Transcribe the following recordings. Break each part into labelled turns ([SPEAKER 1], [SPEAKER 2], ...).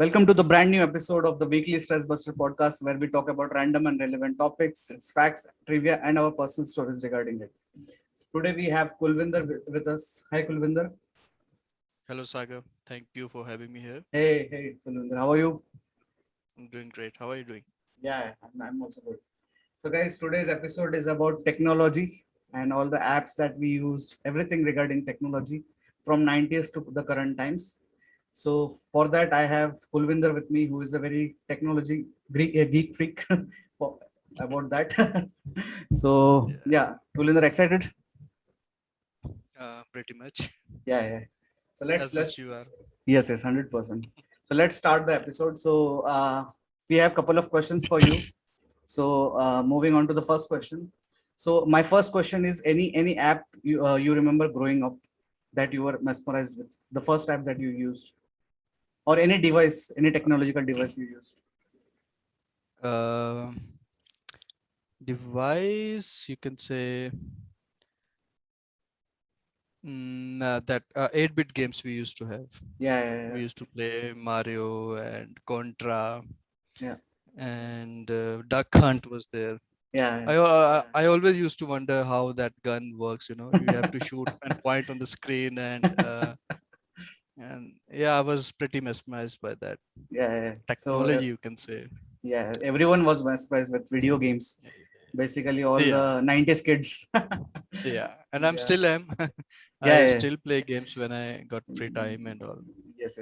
[SPEAKER 1] Welcome to the brand new episode of the Weekly Stress Buster podcast, where we talk about random and relevant topics, its facts, trivia, and our personal stories regarding it. Today we have Kulvinder with us. Hi, Kulvinder.
[SPEAKER 2] Hello, Saga. Thank you for having me here.
[SPEAKER 1] Hey, Kulvinder. How are you?
[SPEAKER 2] I'm doing great. How are you doing?
[SPEAKER 1] Yeah, I'm also good. So, guys, today's episode is about technology and all the apps that we used, everything regarding technology from 90s to the current times. So, for that, I have Kulvinder with me, who is a very technology geek freak for- about that. So,
[SPEAKER 2] Yeah,
[SPEAKER 1] yeah, Kulvinder, excited?
[SPEAKER 2] pretty much.
[SPEAKER 1] Yeah. So let's
[SPEAKER 2] As which
[SPEAKER 1] let's
[SPEAKER 2] you are.
[SPEAKER 1] yes, 100%. So let's start the
[SPEAKER 2] Yeah.
[SPEAKER 1] episode. So we have a couple of questions for you. So moving on to the first question. So my first question is any app you remember growing up that you were mesmerized with, the first app that you used, or any device, any technological device you used.
[SPEAKER 2] Uh, Device, you can say that 8-bit games we used to have.
[SPEAKER 1] Yeah.
[SPEAKER 2] We used to play Mario and Contra,
[SPEAKER 1] Yeah.
[SPEAKER 2] and Duck Hunt was there.
[SPEAKER 1] Yeah.
[SPEAKER 2] I always used to wonder how that gun works. You have to shoot and point on the screen, and yeah, I was pretty mesmerized by that
[SPEAKER 1] Yeah. So
[SPEAKER 2] technology, you can say.
[SPEAKER 1] yeah, everyone was mesmerized with video games. Basically, all
[SPEAKER 2] Yeah,
[SPEAKER 1] the 90s kids.
[SPEAKER 2] yeah, and I'm
[SPEAKER 1] Yeah.
[SPEAKER 2] still am. I
[SPEAKER 1] Yeah.
[SPEAKER 2] still play games when I got free time and all.
[SPEAKER 1] Yes.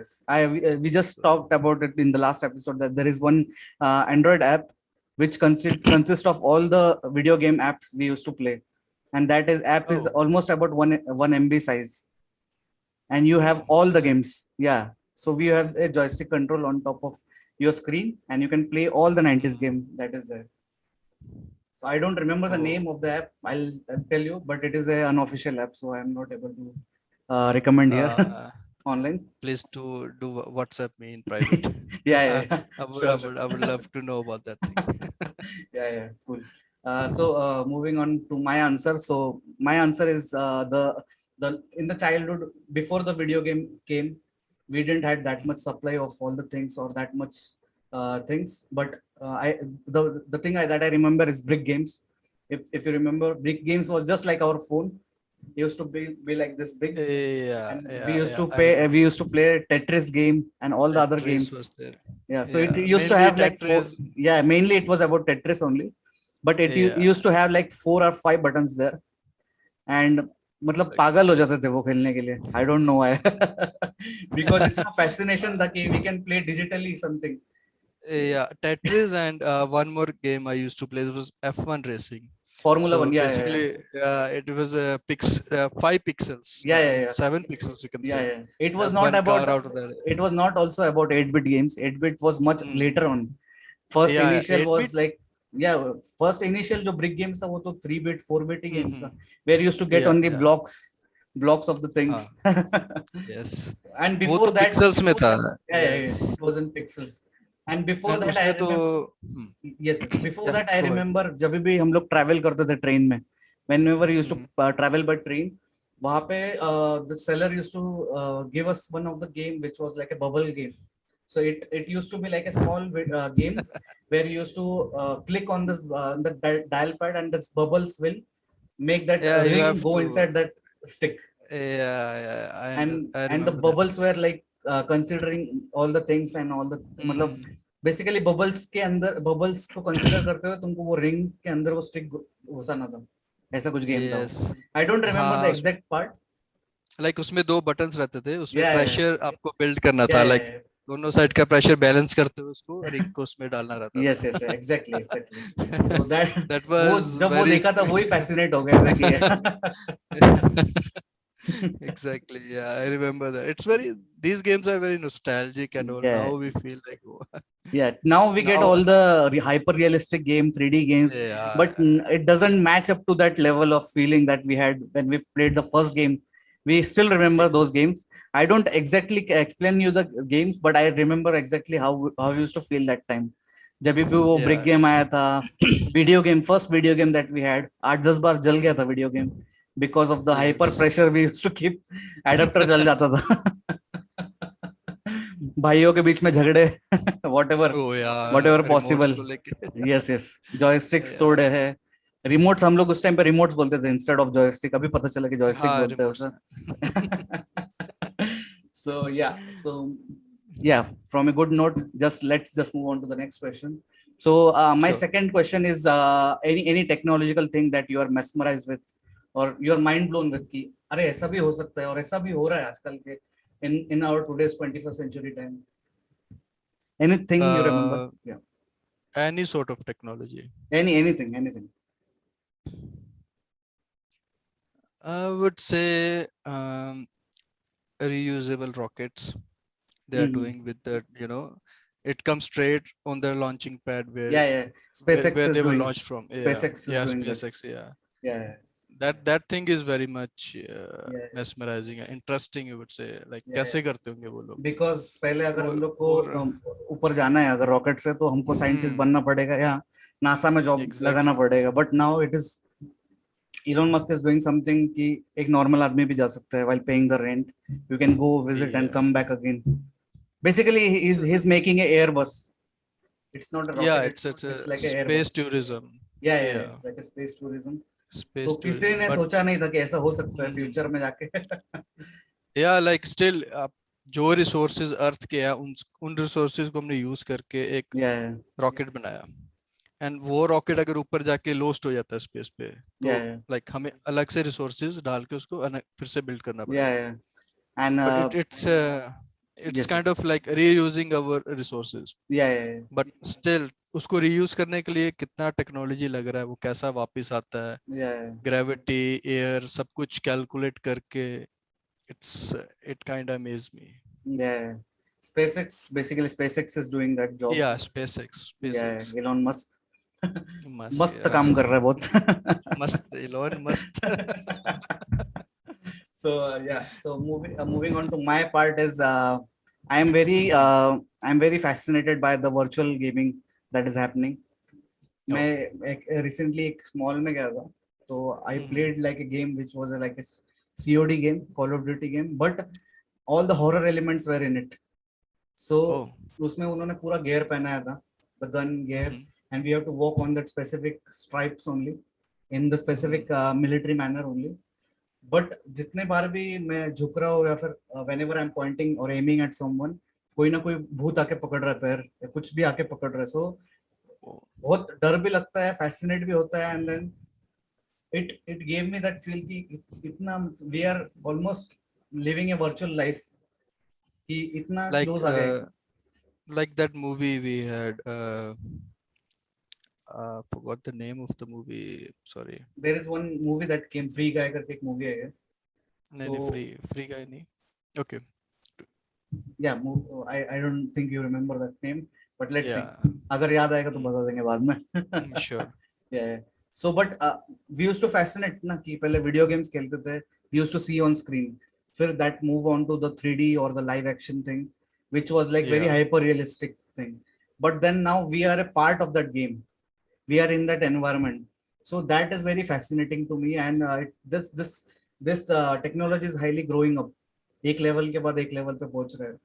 [SPEAKER 1] We just
[SPEAKER 2] So,
[SPEAKER 1] talked about it in the last episode that there is one Android app which consists of all the video game apps we used to play, and that is app is
[SPEAKER 2] oh,
[SPEAKER 1] almost about one MB size, and you have
[SPEAKER 2] oh,
[SPEAKER 1] all the
[SPEAKER 2] is it?
[SPEAKER 1] games. Yeah, so we have a joystick control on top of your screen, and you can play all the 90s
[SPEAKER 2] Mm.
[SPEAKER 1] game that is there. So I don't remember the name
[SPEAKER 2] Oh,
[SPEAKER 1] of the app. I'll tell you, but it is a unofficial app, so I'm not able to recommend here
[SPEAKER 2] uh,
[SPEAKER 1] online.
[SPEAKER 2] please do WhatsApp me in private.
[SPEAKER 1] Yeah.
[SPEAKER 2] I would, I
[SPEAKER 1] Sure.
[SPEAKER 2] would, I would love to know about that thing.
[SPEAKER 1] Cool. So moving on to my answer. So my answer is the in the childhood before the video game came, we didn't had that much supply of all the things or that much things. But I the thing that I remember is brick games. If you remember, brick games was just like our phone. It used to be like this big,
[SPEAKER 2] Yeah,
[SPEAKER 1] and
[SPEAKER 2] yeah, yeah. I
[SPEAKER 1] we
[SPEAKER 2] remember.
[SPEAKER 1] used to play Tetris game and all the other
[SPEAKER 2] Tetris
[SPEAKER 1] games.
[SPEAKER 2] was there.
[SPEAKER 1] Yeah, so it
[SPEAKER 2] Yeah,
[SPEAKER 1] used to
[SPEAKER 2] mainly
[SPEAKER 1] have like four.
[SPEAKER 2] Tetris.
[SPEAKER 1] Yeah, mainly it was about Tetris only, but
[SPEAKER 2] Yeah,
[SPEAKER 1] used to have like 4 or 5 buttons there, and मतलब
[SPEAKER 2] like,
[SPEAKER 1] पागल हो जाते थे वो खेलने के लिए. I don't know why. Because इतना fascination था कि we can play digitally something.
[SPEAKER 2] yeah, Tetris and one more game I used to play was F1 racing.
[SPEAKER 1] Formula One.
[SPEAKER 2] So
[SPEAKER 1] Yeah.
[SPEAKER 2] basically, it was a 5 pixels,
[SPEAKER 1] Yeah.
[SPEAKER 2] 7 pixels, you can say.
[SPEAKER 1] Yeah. It was not
[SPEAKER 2] One car
[SPEAKER 1] about.
[SPEAKER 2] out of there.
[SPEAKER 1] It was not also about 8-bit games. 8-bit was much later
[SPEAKER 2] Mm.
[SPEAKER 1] on. First
[SPEAKER 2] Yeah,
[SPEAKER 1] initial
[SPEAKER 2] 8-bit.
[SPEAKER 1] was like, yeah, first initial जो brick games था वो तो 3-bit 4-bit ही games
[SPEAKER 2] Mm-hmm.
[SPEAKER 1] था, where you used to get
[SPEAKER 2] Yeah,
[SPEAKER 1] only
[SPEAKER 2] yeah,
[SPEAKER 1] blocks of the
[SPEAKER 2] हाँ,
[SPEAKER 1] things.
[SPEAKER 2] yes.
[SPEAKER 1] And
[SPEAKER 2] वो
[SPEAKER 1] before
[SPEAKER 2] तो
[SPEAKER 1] that,
[SPEAKER 2] pixels में था.
[SPEAKER 1] it
[SPEAKER 2] Yes.
[SPEAKER 1] was in pixels. And before
[SPEAKER 2] And
[SPEAKER 1] that I
[SPEAKER 2] उसमें तो
[SPEAKER 1] remember, yes, before
[SPEAKER 2] yeah,
[SPEAKER 1] that I
[SPEAKER 2] go ahead.
[SPEAKER 1] remember जब भी हम लोग travel करते थे train में, whenever you used to
[SPEAKER 2] Mm-hmm.
[SPEAKER 1] travel by train, वहाँ पे the seller used to give us one of the game which was like a bubble game. So it used to be like a small game where you used to click on this the dial pad, and this bubbles will make that
[SPEAKER 2] Yeah, you
[SPEAKER 1] ring
[SPEAKER 2] have
[SPEAKER 1] go
[SPEAKER 2] to.
[SPEAKER 1] inside that stick.
[SPEAKER 2] Yeah, I
[SPEAKER 1] And the
[SPEAKER 2] remember that.
[SPEAKER 1] bubbles were like considering all the things and all the मतलब
[SPEAKER 2] Mm-hmm.
[SPEAKER 1] basically bubbles के अंदर bubbles को consider करते हुए तुमको वो ring के अंदर वो stick घुसाना था. ऐसा कुछ गेम था वो.
[SPEAKER 2] Yes.
[SPEAKER 1] I don't remember the
[SPEAKER 2] हाँ,
[SPEAKER 1] exact part.
[SPEAKER 2] लाइक उसमें 2 बटन्स रहते थे, उसमें
[SPEAKER 1] Yeah.
[SPEAKER 2] प्रेशर आपको बिल्ड करना था, लाइक
[SPEAKER 1] Yeah.
[SPEAKER 2] दोनों साइड का प्रेशर बैलेंस करते हुए उसको रिंग को उसमें डालना रहता
[SPEAKER 1] Yes,
[SPEAKER 2] था.
[SPEAKER 1] yes, exactly. So that
[SPEAKER 2] That
[SPEAKER 1] वो
[SPEAKER 2] was
[SPEAKER 1] जब वो
[SPEAKER 2] very
[SPEAKER 1] देखा था वही fascinate हो गया था कि
[SPEAKER 2] exactly, yeah, I remember that. It's very, these games are very nostalgic and all.
[SPEAKER 1] yeah.
[SPEAKER 2] Now we feel like,
[SPEAKER 1] Yeah, now we get
[SPEAKER 2] now,
[SPEAKER 1] all the hyper realistic game 3D games, but
[SPEAKER 2] yeah,
[SPEAKER 1] it doesn't match up to that level of feeling that we had when we played the first game. We still remember those
[SPEAKER 2] exactly.
[SPEAKER 1] games. I don't exactly explain you the games, but I remember exactly how we used to feel that time. जब भी वो brick
[SPEAKER 2] Yeah.
[SPEAKER 1] Game आया था, video game, first video game that we had, 8-10 बार जल गया था video game because of the hyper
[SPEAKER 2] Yes.
[SPEAKER 1] Pressure we used to keep. Adapter जल जाता था. भाइयों के बीच में झगड़े whatever
[SPEAKER 2] ओ यार,
[SPEAKER 1] whatever
[SPEAKER 2] रिमोट्स
[SPEAKER 1] possible.
[SPEAKER 2] को लेके
[SPEAKER 1] Yes, yes. जॉयस्टिक्स तोड़े
[SPEAKER 2] यार,
[SPEAKER 1] हैं. रिमोट्स हम लोग उस टाइम पे रिमोट्स बोलते थे इंस्टेड ऑफ जॉयस्टिक. अभी पता चला कि जॉयस्टिक
[SPEAKER 2] हाँ
[SPEAKER 1] बोलते हैं
[SPEAKER 2] रिमोट्स।
[SPEAKER 1] उसे. So yeah, so yeah, from a good note, let's just move on to the next question. So my
[SPEAKER 2] sure.
[SPEAKER 1] second question is any technological thing that you are mesmerized with or you are mind blown with कि अरे ऐसा भी हो सकता है और ऐसा भी हो रहा है आजकल के in our today's 21st century time. Anything you remember? Yeah.
[SPEAKER 2] Any sort of technology.
[SPEAKER 1] Anything.
[SPEAKER 2] I would say reusable rockets they are
[SPEAKER 1] Mm-hmm.
[SPEAKER 2] doing with the, it comes straight on their launching pad where
[SPEAKER 1] Yeah. SpaceX
[SPEAKER 2] where
[SPEAKER 1] is
[SPEAKER 2] they were
[SPEAKER 1] doing.
[SPEAKER 2] launched from. Yeah,
[SPEAKER 1] SpaceX is
[SPEAKER 2] yeah,
[SPEAKER 1] doing that.
[SPEAKER 2] SpaceX. Yeah,
[SPEAKER 1] Yeah.
[SPEAKER 2] that thing is very much
[SPEAKER 1] Yeah.
[SPEAKER 2] mesmerizing and interesting. You would say like
[SPEAKER 1] Yeah.
[SPEAKER 2] कैसे करते होंगे वो लोग?
[SPEAKER 1] Because पहले अगर हम लोग को
[SPEAKER 2] और
[SPEAKER 1] ऊपर जाना है अगर रॉकेट से तो हमको साइंटिस्ट
[SPEAKER 2] हम्म,
[SPEAKER 1] बनना पड़ेगा या नासा में जॉब लगाना
[SPEAKER 2] एग्जैक्टली।
[SPEAKER 1] पड़ेगा. But now it is Elon Musk is doing something कि एक नॉर्मल आदमी भी जा सकता है while paying the rent. You can go visit and
[SPEAKER 2] Yeah,
[SPEAKER 1] come back again. Basically
[SPEAKER 2] it's
[SPEAKER 1] he is making a Airbus. It's not a
[SPEAKER 2] yeah,
[SPEAKER 1] rocket,
[SPEAKER 2] it's
[SPEAKER 1] it's
[SPEAKER 2] a
[SPEAKER 1] like a
[SPEAKER 2] space
[SPEAKER 1] airbus.
[SPEAKER 2] tourism.
[SPEAKER 1] Yeah,
[SPEAKER 2] Yeah,
[SPEAKER 1] it's like a space tourism. So
[SPEAKER 2] space
[SPEAKER 1] किसी
[SPEAKER 2] tourism.
[SPEAKER 1] ने
[SPEAKER 2] But
[SPEAKER 1] सोचा नहीं था कि ऐसा हो सकता है
[SPEAKER 2] हम्म,
[SPEAKER 1] फ्यूचर में जाके.
[SPEAKER 2] या लाइक स्टिल आप जो रिसोर्सेज अर्थ के हैं उन रिसोर्सेज को हमने यूज करके एक
[SPEAKER 1] Yeah,
[SPEAKER 2] रॉकेट बनाया एंड वो रॉकेट अगर ऊपर जाके लोस्ट हो जाता है स्पेस पे तो
[SPEAKER 1] yeah,
[SPEAKER 2] लाइक हमें अलग से रिसोर्सेज डाल के उसको फिर से बिल्ड करना
[SPEAKER 1] yeah,
[SPEAKER 2] पड़ेगा
[SPEAKER 1] yeah. And
[SPEAKER 2] but it's
[SPEAKER 1] yes,
[SPEAKER 2] kind
[SPEAKER 1] yes.
[SPEAKER 2] Of like reusing our resources
[SPEAKER 1] Yeah.
[SPEAKER 2] But still उसको रीयूज करने के लिए कितना टेक्नोलॉजी लग रहा है वो कैसा वापस आता है
[SPEAKER 1] Yeah,
[SPEAKER 2] ग्रेविटी एयर सब कुछ कैलकुलेट करके it's it kind of amazed me.
[SPEAKER 1] yeah. SpaceX is doing that job.
[SPEAKER 2] Yeah, SpaceX,
[SPEAKER 1] Yeah,
[SPEAKER 2] SpaceX.
[SPEAKER 1] Elon Musk.
[SPEAKER 2] Musk,
[SPEAKER 1] मस्त
[SPEAKER 2] yeah.
[SPEAKER 1] काम कर रहा है बहुत.
[SPEAKER 2] Must, Elon must.
[SPEAKER 1] So yeah, so moving on to my part is I am very fascinated by the virtual gaming that is happening. मैं
[SPEAKER 2] Oh.
[SPEAKER 1] recently एक mall में गया था तो I
[SPEAKER 2] Mm-hmm.
[SPEAKER 1] played like a game which was like a COD game, Call of Duty game, but all the horror elements were in it. So
[SPEAKER 2] Oh.
[SPEAKER 1] उसमें उन्होंने पूरा gear पहनाया था, the gun gear,
[SPEAKER 2] Mm-hmm.
[SPEAKER 1] and we have to walk on that specific stripes only, in the specific military manner only. But जितने बार भी मैं झुक रहा हूँ या फिर whenever I'm pointing or aiming at someone, कोई ना कोई भूत आके पकड़ रहा है पैर या कुछ भी आके पकड़ रहा है. सो
[SPEAKER 2] Oh.
[SPEAKER 1] बहुत डर भी लगता है, फैसिनेट भी होता है. And then it gave me that feel कि इतना we are almost living a virtual life कि इतना
[SPEAKER 2] Like
[SPEAKER 1] क्लोज आ गए.
[SPEAKER 2] like that movie we had. Forgot the name of the movie. Sorry.
[SPEAKER 1] There is one movie that came, Free Guy करके एक movie है.
[SPEAKER 2] नहीं नहीं, free guy नहीं. Okay.
[SPEAKER 1] Yeah, I don't think you remember that name, but let's see.
[SPEAKER 2] Yeah.
[SPEAKER 1] अगर याद आएगा तो बता देंगे बाद में.
[SPEAKER 2] Sure.
[SPEAKER 1] Yeah. So but we used to fascinate ना कि पहले video games खेलते थे. We used to see on screen. फिर that move on to the 3D or the live action thing, which was like very
[SPEAKER 2] Yeah.
[SPEAKER 1] hyper realistic thing. But then now we are a part of that game. We are in that environment. So that is very fascinating to me. And this technology is highly growing up. एक level के बाद एक level पे पहुंच रहा है.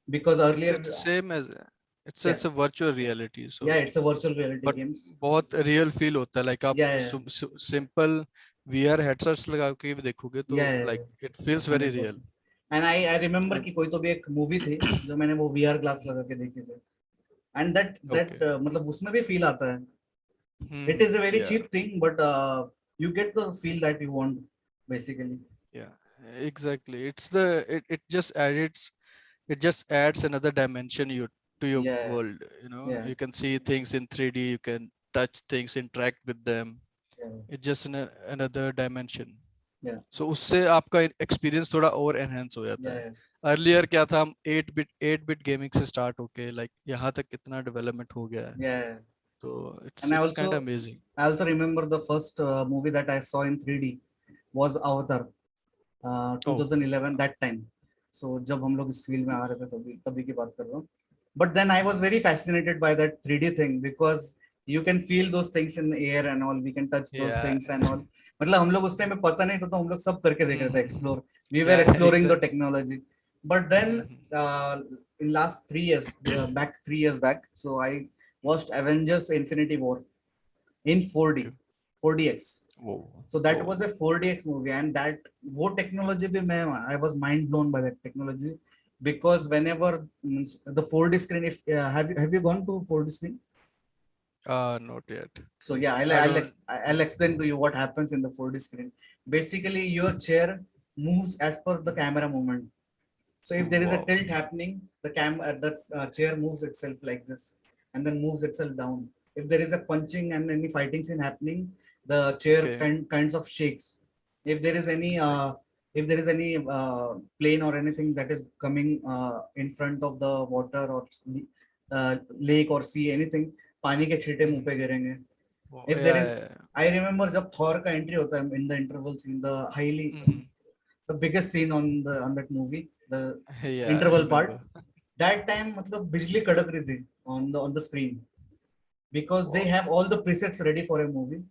[SPEAKER 1] Because earlier,
[SPEAKER 2] It's same as
[SPEAKER 1] yeah,
[SPEAKER 2] it's a virtual reality. So
[SPEAKER 1] yeah, it's a virtual reality
[SPEAKER 2] but
[SPEAKER 1] games.
[SPEAKER 2] बहुत real feel होता है लाइक आप
[SPEAKER 1] Yeah.
[SPEAKER 2] सिंपल वीआर हेडसेट्स लगा के भी देखोगे तो
[SPEAKER 1] Yeah,
[SPEAKER 2] like it feels very real
[SPEAKER 1] 100%. And I remember
[SPEAKER 2] and
[SPEAKER 1] कि कोई तो भी एक मूवी थी जो मैंने वो VR ग्लास लगा के देखी थी. And that
[SPEAKER 2] ओके
[SPEAKER 1] मतलब उसमें भी फील आता है. It is a very
[SPEAKER 2] या
[SPEAKER 1] cheap thing, but you get the feel that you want basically.
[SPEAKER 2] या exactly it's the it just adds another dimension to your
[SPEAKER 1] Yeah,
[SPEAKER 2] world,
[SPEAKER 1] yeah,
[SPEAKER 2] you can see things in 3D, you can touch things, interact with them.
[SPEAKER 1] yeah,
[SPEAKER 2] It's just another dimension.
[SPEAKER 1] yeah,
[SPEAKER 2] So उससे आपका experience थोड़ा और enhance हो जाता है.
[SPEAKER 1] yeah,
[SPEAKER 2] earlier क्या था, हम 8 बिट गेमिंग से स्टार्ट होके लाइक यहाँ तक कितना डेवलपमेंट हो गया है.
[SPEAKER 1] yeah.
[SPEAKER 2] तो
[SPEAKER 1] And
[SPEAKER 2] it's kind of amazing.
[SPEAKER 1] I also remember the first movie that I saw in 3D was Avatar,
[SPEAKER 2] oh
[SPEAKER 1] 2011 that time. So जब हम लोग इस फील्ड में आ रहे थे तभी की बात कर रहा हूँ. But then I was very fascinated by that 3D thing because you can feel those things in the air and all. We can touch those
[SPEAKER 2] या
[SPEAKER 1] things and all. मतलब हम लोग उस टाइम में पता नहीं था तो हम लोग सब करके देख रहे थे explore. We were
[SPEAKER 2] या
[SPEAKER 1] exploring the
[SPEAKER 2] exact
[SPEAKER 1] technology. But then in last 3 years, back 3 years back. So I watched Avengers Infinity War in 4D,
[SPEAKER 2] Okay.
[SPEAKER 1] 4DX.
[SPEAKER 2] Whoa.
[SPEAKER 1] So that was
[SPEAKER 2] Whoa.
[SPEAKER 1] a 4DX movie, and that वो technology भी मैं I was mind blown by that technology, because whenever the 4D screen, if have you gone to 4D screen?
[SPEAKER 2] Not yet.
[SPEAKER 1] So yeah,
[SPEAKER 2] I don't.
[SPEAKER 1] I'll explain to you what happens in the 4D screen. Basically, your chair moves as per the camera movement. So if there is a
[SPEAKER 2] Wow.
[SPEAKER 1] tilt happening, the chair moves itself like this, and then moves itself down. If there is a punching and any fighting scene happening, the chair
[SPEAKER 2] Okay.
[SPEAKER 1] kinds of shakes. If there is any plane or anything that is coming in front of the water or lake or sea, anything, पानी के छींटे मुंह पे गिरेंगे.
[SPEAKER 2] Wow.
[SPEAKER 1] If there
[SPEAKER 2] Yeah.
[SPEAKER 1] is,
[SPEAKER 2] Yeah.
[SPEAKER 1] I remember जब Thor का entry होता है in the interval scene,
[SPEAKER 2] Mhm.
[SPEAKER 1] the biggest scene on that movie, the
[SPEAKER 2] Yeah, I
[SPEAKER 1] interval part.
[SPEAKER 2] remember.
[SPEAKER 1] That time मतलब बिजली कड़क रही थी on the screen, because they
[SPEAKER 2] Wow.
[SPEAKER 1] have all the presets ready for a movie.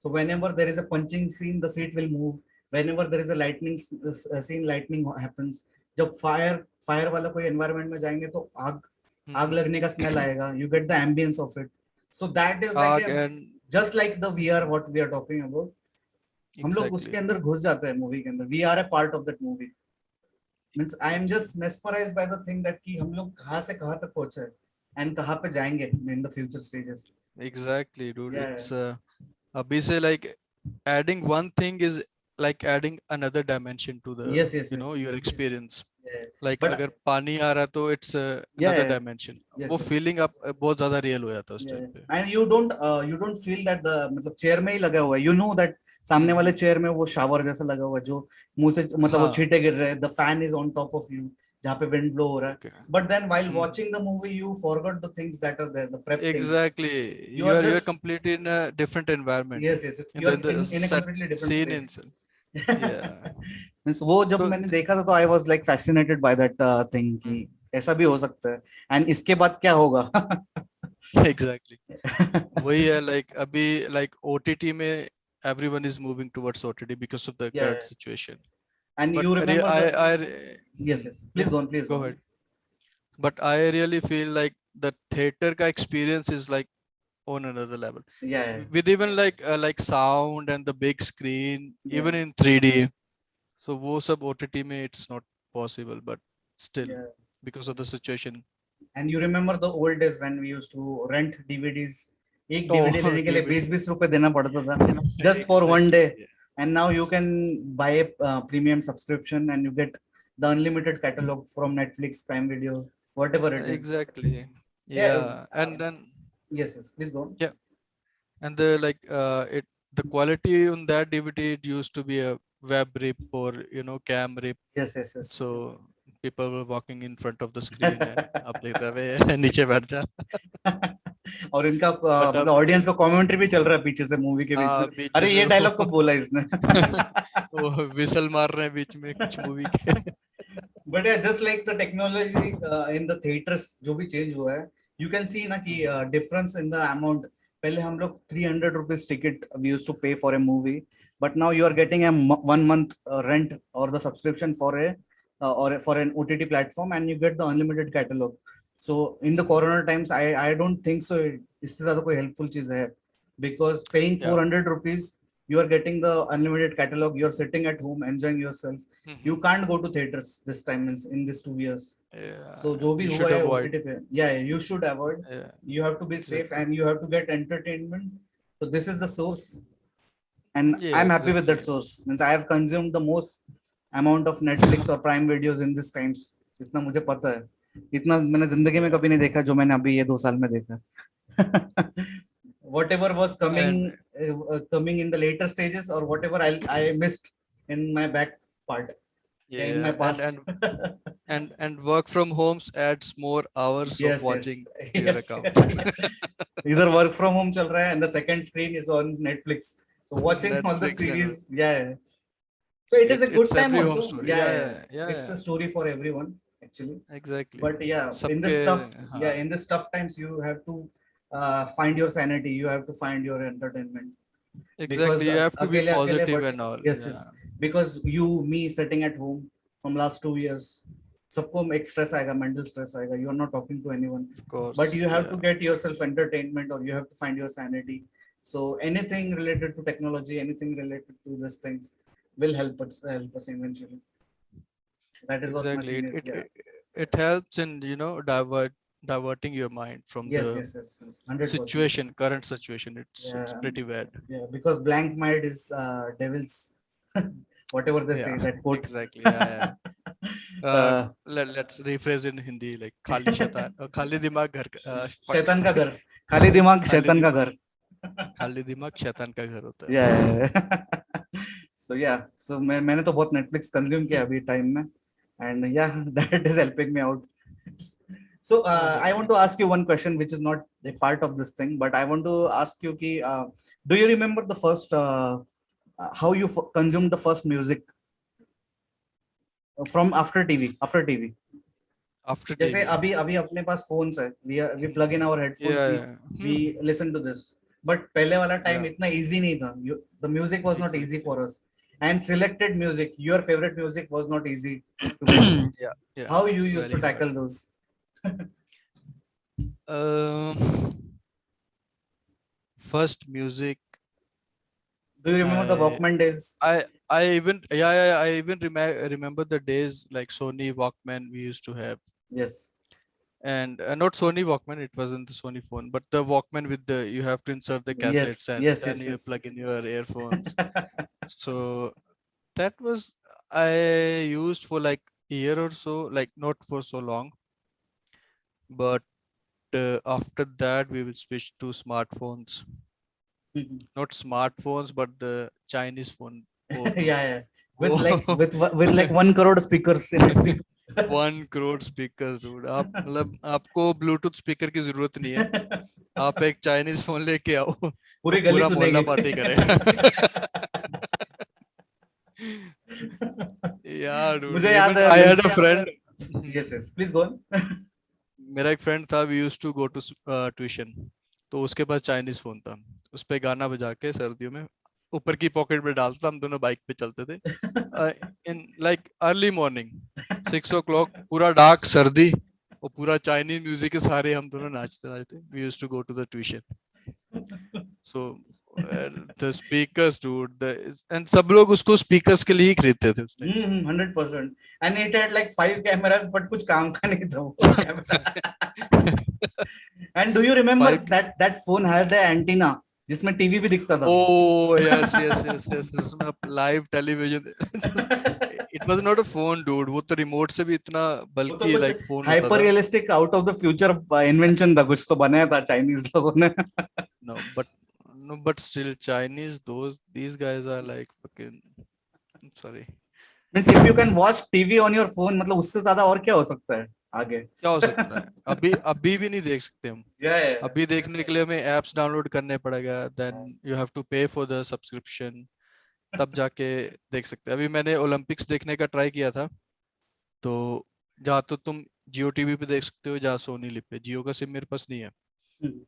[SPEAKER 1] So whenever there is a punching scene, the seat will move. Whenever there is a lightning scene, lightning happens. जब fire वाला कोई environment में जाएंगे तो आग
[SPEAKER 2] Mhm.
[SPEAKER 1] लगने का smell आएगा. You get the ambience of it. So that is like a
[SPEAKER 2] And
[SPEAKER 1] just like the VR what we are talking about. हम लोग उसके
[SPEAKER 2] exactly.
[SPEAKER 1] अंदर घुस जाते हैं मूवी के अंदर. We are a part of that movie. Means I am
[SPEAKER 2] Exactly.
[SPEAKER 1] just mesmerized by the thing that कि हम लोग कहाँ से कहाँ तक पहुंचे हैं and कहाँ पे जाएंगे in the future stages.
[SPEAKER 2] Exactly, dude.
[SPEAKER 1] Yeah,
[SPEAKER 2] It's we say like adding one thing is like adding another dimension to the
[SPEAKER 1] yes, yes, yes,
[SPEAKER 2] your experience.
[SPEAKER 1] yeah.
[SPEAKER 2] Like
[SPEAKER 1] But
[SPEAKER 2] अगर पानी आ रहा तो it's
[SPEAKER 1] yeah,
[SPEAKER 2] another
[SPEAKER 1] yeah,
[SPEAKER 2] dimension.
[SPEAKER 1] yes,
[SPEAKER 2] वो
[SPEAKER 1] yes,
[SPEAKER 2] feeling आप बहुत ज़्यादा real हो जाता है उस
[SPEAKER 1] yeah.
[SPEAKER 2] time पे.
[SPEAKER 1] And you don't feel that the मतलब चेयर में ही लगा हुआ है. You know that सामने वाले
[SPEAKER 2] हम्म.
[SPEAKER 1] चेयर में वो शावर जैसा लगा हुआ है जो मुंह से मतलब वो
[SPEAKER 2] हाँ.
[SPEAKER 1] छींटे गिर रहे हैं. The fan is on top of you जहाँ पे wind blow हो रहा है.
[SPEAKER 2] Okay.
[SPEAKER 1] But then while
[SPEAKER 2] hmm.
[SPEAKER 1] watching the movie, you forgot the things that are there, the prep things.
[SPEAKER 2] Exactly.
[SPEAKER 1] You are
[SPEAKER 2] You're
[SPEAKER 1] just
[SPEAKER 2] completely in a different environment.
[SPEAKER 1] yes, yes.
[SPEAKER 2] In
[SPEAKER 1] You are
[SPEAKER 2] the
[SPEAKER 1] in a
[SPEAKER 2] set
[SPEAKER 1] completely different
[SPEAKER 2] scene
[SPEAKER 1] space.
[SPEAKER 2] itself. Yeah.
[SPEAKER 1] Means वो जब
[SPEAKER 2] तो
[SPEAKER 1] मैंने देखा था तो I was like fascinated by that thing कि ऐसा भी हो सकता है एंड इसके बाद क्या होगा.
[SPEAKER 2] exactly. वही है like अभी like OTT में everyone is moving towards OTT because of the
[SPEAKER 1] Yeah,
[SPEAKER 2] current
[SPEAKER 1] yeah.
[SPEAKER 2] situation.
[SPEAKER 1] And
[SPEAKER 2] But
[SPEAKER 1] you remember the
[SPEAKER 2] I
[SPEAKER 1] yes, yes, please
[SPEAKER 2] yeah,
[SPEAKER 1] go on, please
[SPEAKER 2] go
[SPEAKER 1] go on.
[SPEAKER 2] ahead. But I really feel like the theater का experience is like on another level.
[SPEAKER 1] Yeah,
[SPEAKER 2] With even like sound and the big screen,
[SPEAKER 1] yeah,
[SPEAKER 2] even in 3D. So वो सब OTT में it's not possible, but still
[SPEAKER 1] yeah.
[SPEAKER 2] because of the situation.
[SPEAKER 1] And you remember the old days when we used to rent DVDs. एक
[SPEAKER 2] Oh,
[SPEAKER 1] DVD लेने के लिए
[SPEAKER 2] DVD.
[SPEAKER 1] 20 रुपए देना पड़ता था just for one
[SPEAKER 2] Exactly.
[SPEAKER 1] day.
[SPEAKER 2] Yeah.
[SPEAKER 1] And now you can buy a premium subscription and you get the unlimited catalog from Netflix, Prime Video, whatever it is.
[SPEAKER 2] Exactly.
[SPEAKER 1] Yeah,
[SPEAKER 2] Yeah. And then
[SPEAKER 1] yes, yes, please go on.
[SPEAKER 2] yeah, and the like it the quality on that DVD it used to be a web rip or cam rip.
[SPEAKER 1] Yes, yes, yes.
[SPEAKER 2] So people were walking in front of the screen and आप लिख रहे हैं नीचे बैठ जा.
[SPEAKER 1] और इनका
[SPEAKER 2] But
[SPEAKER 1] मतलब
[SPEAKER 2] अब
[SPEAKER 1] ऑडियंस का कमेंट्री भी चल रहा है पीछे से मूवी के बीच में.
[SPEAKER 2] पीछे
[SPEAKER 1] अरे
[SPEAKER 2] से
[SPEAKER 1] ये डायलॉग कब बोला इसने.
[SPEAKER 2] वो विसल मार रहे हैं बीच में कुछ मूवी के.
[SPEAKER 1] But just like the technology in the theatres जो भी चेंज हुआ है, यू कैन सी ना कि डिफरेंस इन द अमाउंट. पहले हम लोग 300 rupees ticket we used to pay for a movie, but now you are getting a 1 month rent और the subscription for a or for an OTT platform, and you get the unlimited catalog. So in the corona times, I don't think so इससे ज्यादा कोई helpful चीज है, because paying
[SPEAKER 2] Yeah.
[SPEAKER 1] 400 rupees you are getting the unlimited catalog. You are sitting at home enjoying yourself. You can't go to theaters this time in this 2 years.
[SPEAKER 2] Yeah.
[SPEAKER 1] So जो भी
[SPEAKER 2] You
[SPEAKER 1] हुआ
[SPEAKER 2] should
[SPEAKER 1] है
[SPEAKER 2] avoid.
[SPEAKER 1] OTT पे, yeah, you should avoid.
[SPEAKER 2] Yeah.
[SPEAKER 1] You have to be safe
[SPEAKER 2] Exactly.
[SPEAKER 1] and you have to get entertainment. So this is the source, and
[SPEAKER 2] Yeah.
[SPEAKER 1] I'm happy with that
[SPEAKER 2] Exactly.
[SPEAKER 1] source. Means I have consumed the most amount of Netflix or Prime videos in this times. इतना मुझे पता है, इतना मैंने जिंदगी में
[SPEAKER 2] Yeah.
[SPEAKER 1] कभी नहीं देखा जो मैंने अभी ये 2 साल में देखा. Whatever was
[SPEAKER 2] And
[SPEAKER 1] coming in the later stages, or whatever I missed in my back part, in my
[SPEAKER 2] yeah,
[SPEAKER 1] past.
[SPEAKER 2] and work from homes adds more hours of
[SPEAKER 1] Yes, yes,
[SPEAKER 2] watching to your
[SPEAKER 1] yes.
[SPEAKER 2] account.
[SPEAKER 1] Either work from home चल रहा है and the second screen is on Netflix. So watching all the
[SPEAKER 2] Netflix and all.
[SPEAKER 1] series, yeah. So it is a good
[SPEAKER 2] It's
[SPEAKER 1] time
[SPEAKER 2] every home
[SPEAKER 1] also.
[SPEAKER 2] story.
[SPEAKER 1] Yeah,
[SPEAKER 2] Yeah, yeah,
[SPEAKER 1] it's a
[SPEAKER 2] yeah.
[SPEAKER 1] story for everyone actually.
[SPEAKER 2] Exactly.
[SPEAKER 1] But yeah, in this
[SPEAKER 2] सबके
[SPEAKER 1] stuff,
[SPEAKER 2] हाँ.
[SPEAKER 1] in this tough times, you have to find your sanity. You have to find your entertainment. Because
[SPEAKER 2] Exactly. You have to be
[SPEAKER 1] अकेले अकेले,
[SPEAKER 2] positive
[SPEAKER 1] but
[SPEAKER 2] and all.
[SPEAKER 1] yes,
[SPEAKER 2] Yeah.
[SPEAKER 1] yes. Because me sitting at home from last 2 years, सबको एक stress आएगा, mental stress आएगा, you are not talking to anyone,
[SPEAKER 2] of course.
[SPEAKER 1] but you have to
[SPEAKER 2] Yeah,
[SPEAKER 1] get yourself entertainment, or you have to find your sanity. So anything related to technology, anything related to these things will help us eventually. That is what my
[SPEAKER 2] exactly.
[SPEAKER 1] seniors, yeah.
[SPEAKER 2] It helps in, you know, diverting your mind from
[SPEAKER 1] Yes,
[SPEAKER 2] the
[SPEAKER 1] yes, yes, yes, 100%.
[SPEAKER 2] situation, current situation. It's
[SPEAKER 1] Yeah,
[SPEAKER 2] pretty bad.
[SPEAKER 1] yeah, because blank mind is devil's whatever they say,
[SPEAKER 2] Yeah,
[SPEAKER 1] that quote.
[SPEAKER 2] exactly. Yeah, yeah.
[SPEAKER 1] uh,
[SPEAKER 2] Let's rephrase in Hindi, like खाली शैतान खाली दिमाग घर fuck.
[SPEAKER 1] शैतान का घर, खाली दिमाग
[SPEAKER 2] खाली
[SPEAKER 1] शैतान का
[SPEAKER 2] दिमाग
[SPEAKER 1] घर.
[SPEAKER 2] खाली दिमाग शैतान का घर होता है.
[SPEAKER 1] Yeah. So yeah, so मैंने तो बहुत Netflix consume किया अभी time में, and yeah, that is helping me out. So I want to ask you one question which is not a part of this thing, but I want to ask you कि do you remember the first how you consumed the first music from after TV?
[SPEAKER 2] After
[SPEAKER 1] जैसे
[SPEAKER 2] TV.
[SPEAKER 1] अभी अभी अपने पास phones है, we plug in our headphones,
[SPEAKER 2] Yeah,
[SPEAKER 1] we
[SPEAKER 2] yeah.
[SPEAKER 1] we listen to this, but पहले वाला time
[SPEAKER 2] Yeah,
[SPEAKER 1] इतना easy नहीं था. The music was not easy
[SPEAKER 2] exactly.
[SPEAKER 1] for us, and selected music, your favorite music was not easy to get.
[SPEAKER 2] Yeah, yeah.
[SPEAKER 1] How you used
[SPEAKER 2] Very
[SPEAKER 1] to
[SPEAKER 2] hard.
[SPEAKER 1] tackle those?
[SPEAKER 2] First music.
[SPEAKER 1] Do you remember the
[SPEAKER 2] I
[SPEAKER 1] Walkman days?
[SPEAKER 2] I even yeah, I even remember the days like Sony Walkman we used to have.
[SPEAKER 1] Yes.
[SPEAKER 2] And not Sony Walkman, it wasn't the Sony phone, but the Walkman with the you have to insert the cassettes
[SPEAKER 1] Yes,
[SPEAKER 2] and
[SPEAKER 1] yes,
[SPEAKER 2] then
[SPEAKER 1] yes,
[SPEAKER 2] you
[SPEAKER 1] yes.
[SPEAKER 2] plug in your earphones. So that was I used for like a year or so, like not for so long, but after that we will switch to smartphones. Not smartphones, but the Chinese phone. Oh,
[SPEAKER 1] Yeah,
[SPEAKER 2] dude.
[SPEAKER 1] yeah. With like
[SPEAKER 2] Oh,
[SPEAKER 1] with like 1 crore speakers in your speaker.
[SPEAKER 2] 1 crore speakers, dude. आप मतलब आपको Bluetooth speaker की जरूरत नहीं है. आप एक Chinese phone लेके आओ, वो
[SPEAKER 1] पूरी गली
[SPEAKER 2] पूरा मोहल्ला
[SPEAKER 1] सुनेगी.
[SPEAKER 2] पार्टी करेगा. Yeah, dude.
[SPEAKER 1] मुझे याद
[SPEAKER 2] Even
[SPEAKER 1] है
[SPEAKER 2] I had a
[SPEAKER 1] लिंस.
[SPEAKER 2] friend.
[SPEAKER 1] Yes, yes. Please go on.
[SPEAKER 2] मेरा एक फ्रेंड था, we used to go to tuition, तो उसके पास चाइनीज फोन था. उस पे गाना बजा के सर्दियों में ऊपर की पॉकेट में डालता, हम दोनों बाइक पे चलते थे. In like early morning 6 o'clock, पूरा डार्क सर्दी, और पूरा चाइनीज म्यूजिक के सारे हम दोनों नाचते नाचते we used to go to the tuition. So the speakers, dude, and सब लोग उसको speakers के लिए ही खरीदते थे उस time.
[SPEAKER 1] 100%. And it had like 5 cameras, but कुछ काम का नहीं था वो camera. And do you remember
[SPEAKER 2] Five.
[SPEAKER 1] that phone had the antenna जिसमें टीवी भी दिखता था?
[SPEAKER 2] Oh, yes. इसमें live television. It was not a phone, dude. वो तो remote से भी इतना
[SPEAKER 1] वो तो
[SPEAKER 2] बल्कि
[SPEAKER 1] कुछ
[SPEAKER 2] like phone होता
[SPEAKER 1] हाइपर
[SPEAKER 2] था.
[SPEAKER 1] Realistic out of the future invention था, कुछ तो बनाया था चाइनीज लोगों ने.
[SPEAKER 2] No, but still Chinese. These guys are like fucking. Sorry.
[SPEAKER 1] Means if you can watch TV on your phone, मतलब उससे ज्यादा और क्या हो सकता है आगे?
[SPEAKER 2] क्या हो सकता है? अभी भी नहीं देख सकते हम.
[SPEAKER 1] Yeah.
[SPEAKER 2] अभी देखने के लिए हमें एप्स डाउनलोड करने पड़ेगा. Then you have to pay for the subscription, तब जाके देख सकते हैं. अभी मैंने ओलंपिक्स देखने का ट्राई किया था, तो जहाँ तो तुम जियो टीवी पे देख सकते हो, जहाँ सोनी लिव पे. जियो का सिम मेरे पास नहीं है,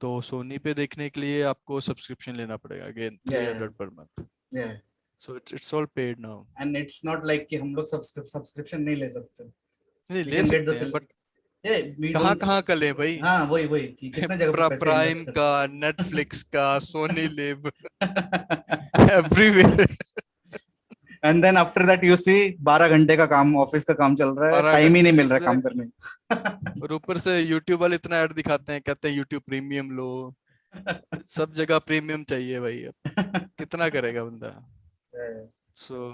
[SPEAKER 2] तो सोनी पे देखने के लिए आपको सब्सक्रिप्शन लेना पड़ेगा. Again 300 per month.
[SPEAKER 1] Yeah.
[SPEAKER 2] So it's all paid now.
[SPEAKER 1] And it's not like कि हम लोग सब्सक्रिप्शन नहीं ले सकते.
[SPEAKER 2] नहीं
[SPEAKER 1] We
[SPEAKER 2] ले
[SPEAKER 1] can get the
[SPEAKER 2] सकते हैं, बट
[SPEAKER 1] we
[SPEAKER 2] कहाँ
[SPEAKER 1] don't.
[SPEAKER 2] कहाँ का ले भाई.
[SPEAKER 1] हाँ वही कि कितने जगह पे पैसे
[SPEAKER 2] प्राइम
[SPEAKER 1] इन्वेस्ट
[SPEAKER 2] का, नेटफ्लिक्स का, Sony LIV, everywhere.
[SPEAKER 1] And then after that you see 12 घंटे का काम, ऑफिस का काम चल रहा है,
[SPEAKER 2] 12
[SPEAKER 1] टाइम ही नहीं
[SPEAKER 2] घंटे,
[SPEAKER 1] मिल रहा काम
[SPEAKER 2] exactly.
[SPEAKER 1] करने.
[SPEAKER 2] और ऊपर से यूट्यूब वाले इतना ऐड दिखाते हैं, कहते हैं यूट्यूब प्रीमियम लो. सब जगह प्रीमियम चाहिए भाई, अब कितना करेगा बंदा. So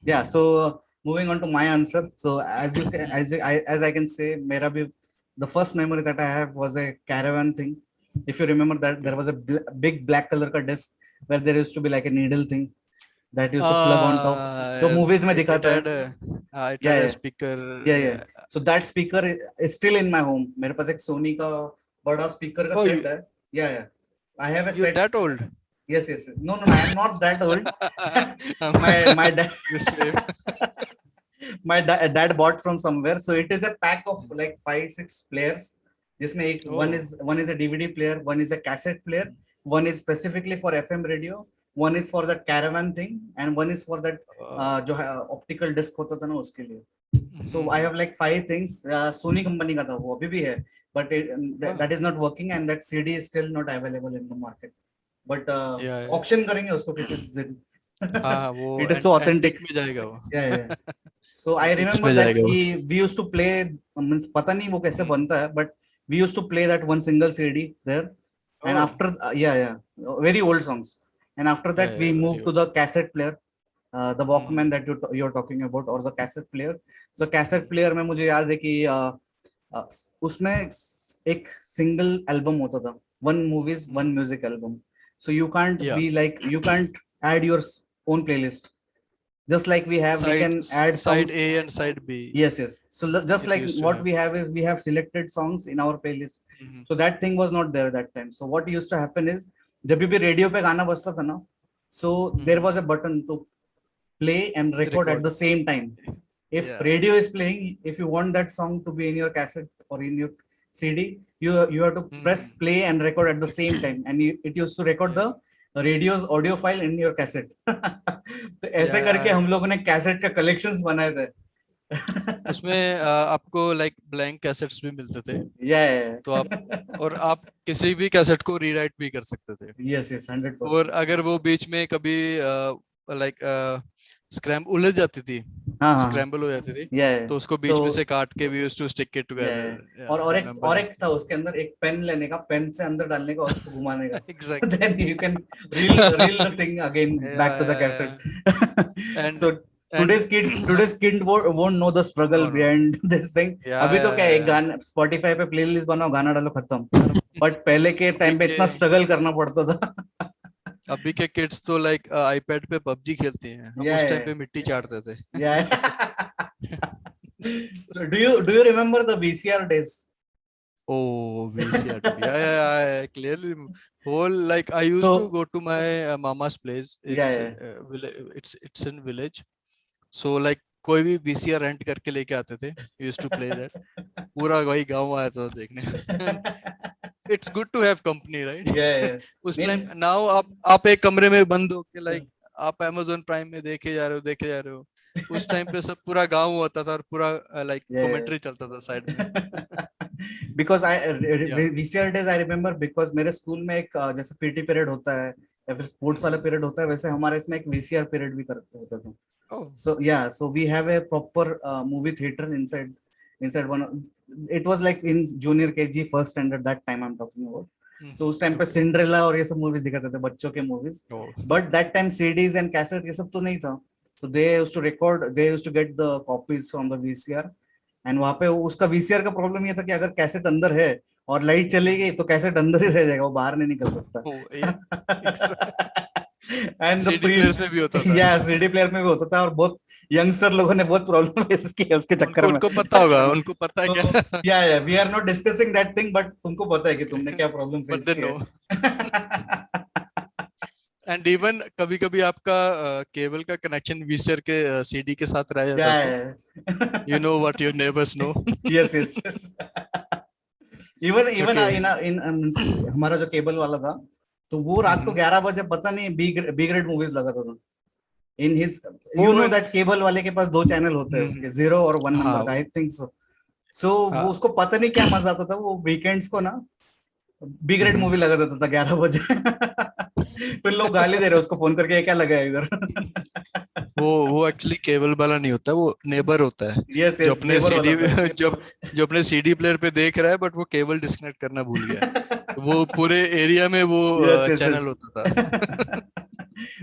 [SPEAKER 1] Yeah, so moving on to my answer. So as you can, as I can say, मेरा भी the first memory that I have was a caravan thing. If you remember that, there was a big black color का disc where there used to be like a needle thing that used to plug on top. जो
[SPEAKER 2] yes,
[SPEAKER 1] movies में
[SPEAKER 2] it
[SPEAKER 1] दिखाता
[SPEAKER 2] had
[SPEAKER 1] है.
[SPEAKER 2] it had a speaker.
[SPEAKER 1] Yeah. So that speaker is still in my home. मेरे पास एक Sony का बड़ा speaker का
[SPEAKER 2] Oh,
[SPEAKER 1] set है. Yeah. I have a
[SPEAKER 2] You're
[SPEAKER 1] set.
[SPEAKER 2] that old?
[SPEAKER 1] Yes. No, I am not that old. my dad.
[SPEAKER 2] The same.
[SPEAKER 1] My dad bought from somewhere. So it is a pack of like 5-6 players. जिसमें एक
[SPEAKER 2] Oh.
[SPEAKER 1] one is a DVD player, one is a cassette player, one is specifically for FM radio, one is for that caravan thing and one is for that जो है optical disc होता था ना उसके लिए. So I have like 5 things. Sony company का था वो अभी भी है, but that is not working and that CD is still not available in the market. But auction करेंगे उसको किसी दिन.
[SPEAKER 2] हाँ वो
[SPEAKER 1] It is so authentic.
[SPEAKER 2] में जाएगा वो.
[SPEAKER 1] Yeah. So I remember that we used to play. Means पता नहीं वो कैसे बनता है, but we used to play that one single CD there. And after very old songs. And after that we moved to the cassette player. The Walkman that you're talking about or the cassette player. So cassette player में मुझे याद है कि उसमें एक single album होता था. One movies, one music album. So you can't be like, you can't add your own playlist. Just like we have, we can add songs.
[SPEAKER 2] Side A and side B.
[SPEAKER 1] Yes. So just like what we have is we have selected songs in our playlist. So that thing was not there that time. So what used to happen is जब भी radio पे गाना बजता था ना, so there was a button to play and record at the same time. If radio is playing, if you want that song to be in your cassette or in your CD, you have to press play and record at the same time, and it used to record the radio's audio file in your cassette. तो ऐसे करके हम लोगों ने cassette का collections बनाए थे.
[SPEAKER 2] उसमें आपको लाइक ब्लैंक कैसेट्स भी मिलते थे. तो आप किसी भी कैसेट को रीराइट भी कर सकते थे.
[SPEAKER 1] Yes, 100%.
[SPEAKER 2] और अगर वो बीच में कभी लाइक स्क्रैम्बल उलझ जाती थी, स्क्रैम्बल हो जाती थी, तो उसको बीच में से काट के भी used to stick it together.
[SPEAKER 1] और एक था उसके अंदर एक पेन लेने का, पेन से अंदर डालने का और उसको घुमाने का. Exactly. Then you can reel the thing again back to the cassette. And so today's kid won't know the struggle behind this thing. अभी तो क्या है, गाना Spotify पे प्लेलिस्ट बनाओ, गाना डालो, खत्म. बट पहले के टाइम पे इतना स्ट्रगल करना पड़ता था.
[SPEAKER 2] अभी के किड्स तो लाइक आईपैड पे पबजी खेलते हैं. हम उस टाइम पे मिट्टी चाटते थे.
[SPEAKER 1] So do you remember the VCR days?
[SPEAKER 2] Oh, VCR. Yeah. Clearly, whole like I used to go to my mama's place. It's in village. So like कोई भी VCR रेंट करके लेके आते थे. Used to play that. पूरा वही गांव आया था देखने. It's good to have company, right?
[SPEAKER 1] Yeah.
[SPEAKER 2] उस टाइम now आप एक कमरे में बंद हो के like आप Amazon Prime में देखे जा रहे हो. उस टाइम पे सब पूरा गांव होता था और पूरा like commentary चलता था साइड में.
[SPEAKER 1] Because VCR days I remember because मेरे स्कूल में एक जैसे पीटी पीरियड होता है या फिर स्पोर्ट्स वाला पीरियड होता है, वैसे हमारे इसमें एक VCR पीरियड भी होता था. So we have a proper movie theater inside one. It was like in junior KG first standard that time I'm talking about. So उस टाइम पे सिंड्रेला और ये सब मूवीज दिखाते थे, बच्चों के movies. But that time CDs and cassette ये सब तो नहीं था. So they used to get the copies from the VCR. And वहाँ पे उसका VCR का प्रॉब्लम ये था कि अगर कैसेट अंदर है और लाइट चली गई तो कैसेट अंदर ही रह जाएगा, वो बाहर नहीं निकल सकता. And the
[SPEAKER 2] प्लेयर्स में भी होता था.
[SPEAKER 1] CD प्लेयर में भी होता था और बहुत यंगस्टर लोगों ने बहुत प्रॉब्लम फेस की है उसके चक्कर में.
[SPEAKER 2] उनको पता होगा, उनको पता है क्या.
[SPEAKER 1] We are not discussing that thing, but तुमको पता है कि तुमने क्या प्रॉब्लम फेस की है.
[SPEAKER 2] एंड इवन कभी-कभी आपका केबल का कनेक्शन VCR के CD के साथ रह जाता है. You know what your neighbors know.
[SPEAKER 1] Yes. Even in हमारा जो केबल वाला था, तो वो रात को 11 बजे पता नहीं बी ग्रेड मूवीज लगाता था. In his, you know that cable वाले के पास 2 चैनल होते हैं उसके, 0 और 1 नंबर का, I think so. So वो उसको पता नहीं क्या मजा आता था, वो वीकेंड्स को ना बी ग्रेड मूवी लगा देता था 11 बजे. फिर लोग गाली दे रहे उसको फोन करके, क्या लगा है इधर.
[SPEAKER 2] वो एक्चुअली केबल वाला नहीं होता, वो नेबर होता है. जो अपने सीडी प्लेयर पे देख रहा है, बट वो केबल डिस्कनेक्ट करना भूल गया. वो पूरे एरिया में वो चैनल होता था.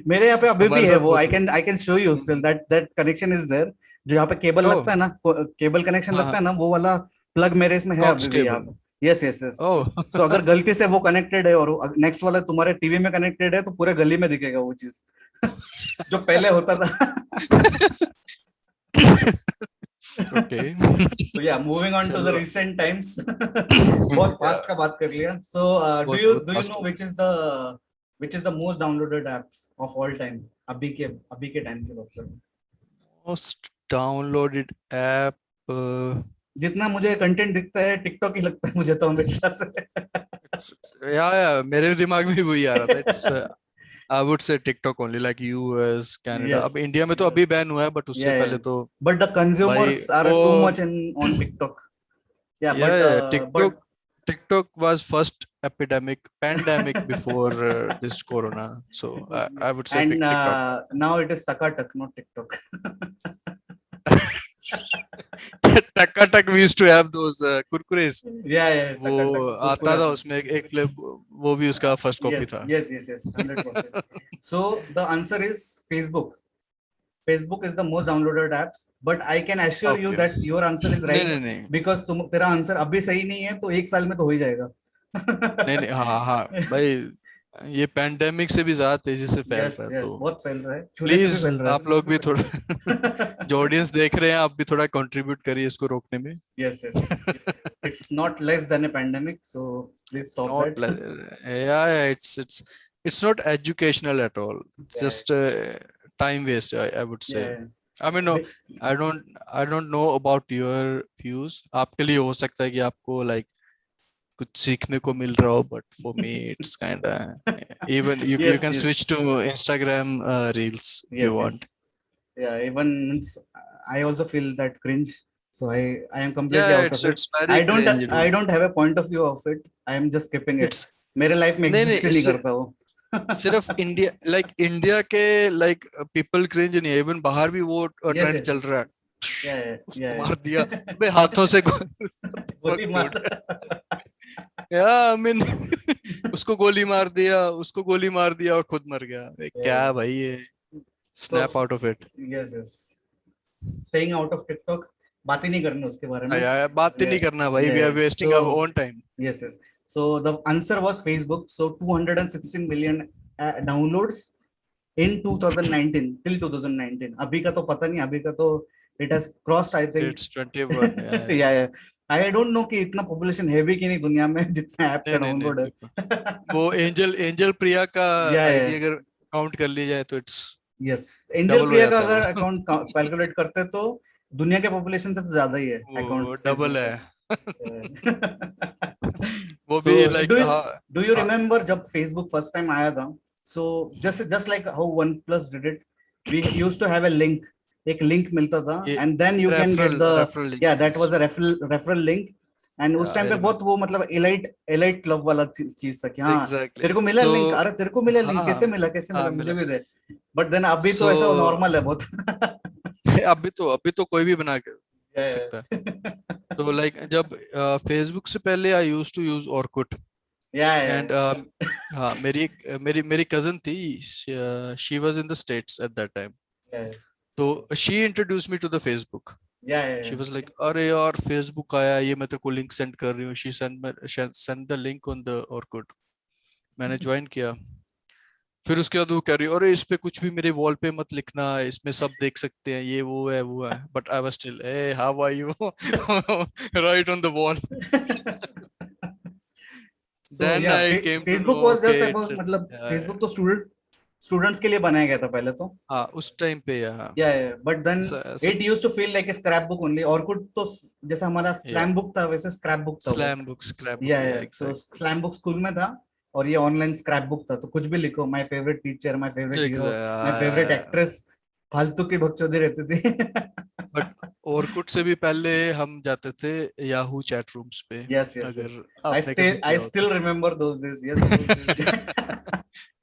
[SPEAKER 1] मेरे यहाँ पे अभी भी है वो. I can show you still that connection is there. जो यहाँ पे केबल लगता है ना, केबल कनेक्शन लगता है ना, वो वाला प्लग मेरे इसमें है अभी भी यहाँ पे. Yes. So अगर गलती से वो कनेक्टेड है और नेक्स्ट वाला तुम्हारे टीवी में कनेक्टेड है, तो पूरे गली में दिखेगा वो चीज. जो पहले होता था.
[SPEAKER 2] Okay.
[SPEAKER 1] So yeah, moving on to the recent times. बहुत फास्ट का बात कर लिया. So do you know which is the most downloaded apps of all time? अभी के टाइम की बात कर रहा हूँ.
[SPEAKER 2] Most downloaded app.
[SPEAKER 1] जितना मुझे कंटेंट दिखता है टिकटॉक ही लगता है मुझे तो हमेशा से.
[SPEAKER 2] मेरे दिमाग में वही आ रहा था. I would say TikTok only, like US, Canada.
[SPEAKER 1] Yes,
[SPEAKER 2] अब इंडिया में तो अभी बैन हुआ है, but उससे
[SPEAKER 1] yeah,
[SPEAKER 2] पहले
[SPEAKER 1] yeah.
[SPEAKER 2] तो
[SPEAKER 1] But the
[SPEAKER 2] भाई
[SPEAKER 1] consumers are
[SPEAKER 2] वो
[SPEAKER 1] too much in on TikTok. Yeah,
[SPEAKER 2] yeah,
[SPEAKER 1] but
[SPEAKER 2] TikTok was first pandemic before this corona. So I would say
[SPEAKER 1] and
[SPEAKER 2] TikTok.
[SPEAKER 1] now it is Takatak, not TikTok.
[SPEAKER 2] टक we used to have those Kurkures.
[SPEAKER 1] Yeah, yeah,
[SPEAKER 2] वो
[SPEAKER 1] Takatak.
[SPEAKER 2] आता
[SPEAKER 1] Kurkure
[SPEAKER 2] था
[SPEAKER 1] आता.
[SPEAKER 2] उसमें एक फ्लेव, वो भी उसका फर्स्ट कॉपी
[SPEAKER 1] Yes,
[SPEAKER 2] था.
[SPEAKER 1] yes, yes, yes, 100%. So the answer is Facebook. Facebook is the most downloaded apps, but I can assure you
[SPEAKER 2] Okay.
[SPEAKER 1] that your answer is
[SPEAKER 2] नहीं
[SPEAKER 1] right
[SPEAKER 2] नहीं नहीं
[SPEAKER 1] because तुम तेरा आंसर अभी सही नहीं है तो एक साल में तो हो ही जाएगा.
[SPEAKER 2] नहीं नहीं, हाँ हाँ भाई, ये पैंडेमिक से भी ज्यादा तेजी से फैल
[SPEAKER 1] यस
[SPEAKER 2] रहा है,
[SPEAKER 1] यस
[SPEAKER 2] तो
[SPEAKER 1] बहुत फैल रहा है, छूने से भी
[SPEAKER 2] प्लीज
[SPEAKER 1] फैल रहा
[SPEAKER 2] आप लोग भी थोड़ा
[SPEAKER 1] है.
[SPEAKER 2] जो ऑडियंस देख रहे हैं, आप भी थोड़ा कंट्रीब्यूट करिए इसको रोकने में.
[SPEAKER 1] Yes, yes. It's not less than a pandemic, so please stop
[SPEAKER 2] Not
[SPEAKER 1] that.
[SPEAKER 2] yeah, it's not educational at all.
[SPEAKER 1] Yeah,
[SPEAKER 2] Just time waste, I would say.
[SPEAKER 1] yeah.
[SPEAKER 2] I mean, no,
[SPEAKER 1] Be-
[SPEAKER 2] I don't know about your views. आपके लिए हो सकता है कि आपको like कुछ सीखने को मिल रहा हो, but for me it's kind of even you
[SPEAKER 1] Yes,
[SPEAKER 2] can
[SPEAKER 1] yes,
[SPEAKER 2] switch to Instagram reels if you
[SPEAKER 1] yes, yes.
[SPEAKER 2] want.
[SPEAKER 1] Yeah, even I also feel that cringe. So I am completely
[SPEAKER 2] Yeah,
[SPEAKER 1] out of it.
[SPEAKER 2] it's very cringe,
[SPEAKER 1] I
[SPEAKER 2] dude.
[SPEAKER 1] don't have a point of view of it. I am just skipping it.
[SPEAKER 2] It's
[SPEAKER 1] मेरे life में
[SPEAKER 2] नहीं नहीं,
[SPEAKER 1] exist ही नहीं करता वो.
[SPEAKER 2] सिर्फ India India के people cringe नहीं, इवन बाहर भी वो
[SPEAKER 1] Yes,
[SPEAKER 2] ट्रेंड
[SPEAKER 1] yes,
[SPEAKER 2] चल
[SPEAKER 1] yes.
[SPEAKER 2] रहा है.
[SPEAKER 1] Yeah, yeah,
[SPEAKER 2] उसको
[SPEAKER 1] yeah,
[SPEAKER 2] मार
[SPEAKER 1] yeah.
[SPEAKER 2] दिया बे हाथों से
[SPEAKER 1] गोली मार.
[SPEAKER 2] या आई मीन उसको गोली मार दिया, उसको गोली मार दिया और खुद मर गया. क्या
[SPEAKER 1] Yeah.
[SPEAKER 2] भाई ये,
[SPEAKER 1] So
[SPEAKER 2] snap out of it.
[SPEAKER 1] yes, yes. Staying out of TikTok. बात ही नहीं करनी उसके बारे में.
[SPEAKER 2] बात ही नहीं
[SPEAKER 1] Yeah,
[SPEAKER 2] करना भाई, we
[SPEAKER 1] yeah.
[SPEAKER 2] Are wasting
[SPEAKER 1] So
[SPEAKER 2] our own time.
[SPEAKER 1] yes, yes. So the answer was Facebook. So 216 million downloads in 2019 till 2019. अभी का तो पता नहीं, अभी का तो it has crossed I think.
[SPEAKER 2] It's 21.
[SPEAKER 1] yeah, yeah. I don't know कि इतना population है भी कि नहीं दुनिया में जितना ऐप का
[SPEAKER 2] नहीं नहीं
[SPEAKER 1] डाउनलोड है.
[SPEAKER 2] नहीं, वो एंजल प्रिया का
[SPEAKER 1] Yeah,
[SPEAKER 2] आईडी
[SPEAKER 1] yeah.
[SPEAKER 2] अगर काउंट कर लिया जाए तो इट्स
[SPEAKER 1] Yes. एंजल
[SPEAKER 2] डबल हो
[SPEAKER 1] प्रिया का
[SPEAKER 2] जाता है
[SPEAKER 1] अगर
[SPEAKER 2] वो.
[SPEAKER 1] अकाउंट कैलकुलेट करते तो दुनिया के पॉपुलेशन से तो ज्यादा ही है
[SPEAKER 2] वो
[SPEAKER 1] अकाउंट्स
[SPEAKER 2] डबल
[SPEAKER 1] फेसबुक
[SPEAKER 2] है.
[SPEAKER 1] का.
[SPEAKER 2] वो
[SPEAKER 1] So
[SPEAKER 2] भी लाइक
[SPEAKER 1] do you remember जब Facebook फर्स्ट टाइम आया था? So just like how OnePlus did it, we used to have a link. एक लिंक मिलता था and then you can get the yeah that was a referral link. And उस time पे बहुत वो मतलब elite क्लब वाला चीज था कि हाँ तेरे को मिला लिंक, अरे तेरे को मिला लिंक, कैसे मिला मुझे भी दे. बट देन अभी तो ऐसा नॉर्मल है बहुत.
[SPEAKER 2] अभी तो कोई भी बना के सकता है. तो लाइक जब फेसबुक से पहले I used to use Orkut. And हाँ, मेरी कजन थी, she was in the States at that time. तो she introduce me to the Facebook. She was like अरे यार फेसबुक आया, ये मैं तेरे को लिंक सेंड कर रही हूँ. She send the link on the Orkut. मैंने ज्वाइन किया. फिर उसके बाद वो कह रही अरे इस पे कुछ भी मेरे वॉल पे मत लिखना, इसमें सब देख सकते हैं, ये वो है. But I was still a how are you write on the wall. Then I came to
[SPEAKER 1] Facebook was just about मतलब फेसबुक तो स्टूडेंट्स के लिए बनाया गया था पहले तो.
[SPEAKER 2] हाँ उस टाइम पे
[SPEAKER 1] but then it used to feel like a scrap book only. Orkut तो जैसा हमारा स्लैम बुक था वैसे स्क्रैप बुक था.
[SPEAKER 2] Slam book
[SPEAKER 1] so slam book school में था और ये ऑनलाइन स्क्रैप बुक था. तो कुछ भी लिखो, my favourite teacher, my favourite hero, my favourite actress, फालतू की बकचोदी रहती थी.
[SPEAKER 2] बट ऑर्कुट से भी पहले हम जाते थे याहू चैट रूम्स पे.
[SPEAKER 1] Yes I still remember those days. Yes.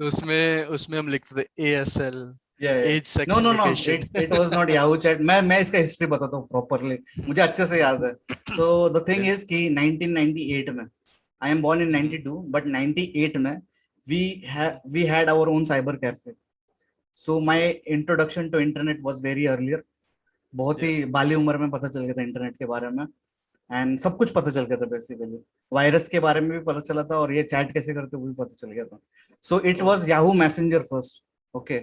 [SPEAKER 2] उसमें हम लिखते थे ASL, age sex
[SPEAKER 1] no
[SPEAKER 2] education.
[SPEAKER 1] It was not Yahoo chat. मैं इसका हिस्ट्री बताता हूँ प्रॉपर्ली, मुझे अच्छे से याद है. सो द थिंग इज कि 1998 में, I am born in 92, but 98 में we had our own cyber cafe. So my introduction to internet was very earlier. बहुत ही बाली उम्र में पता चल गया था इंटरनेट के बारे में. एंड सब कुछ पता चल गया था बेसिकली. वायरस के बारे में भी पता चला था और ये चैट कैसे करते वो भी पता चल गया था. So it was Yahoo Messenger first. Okay,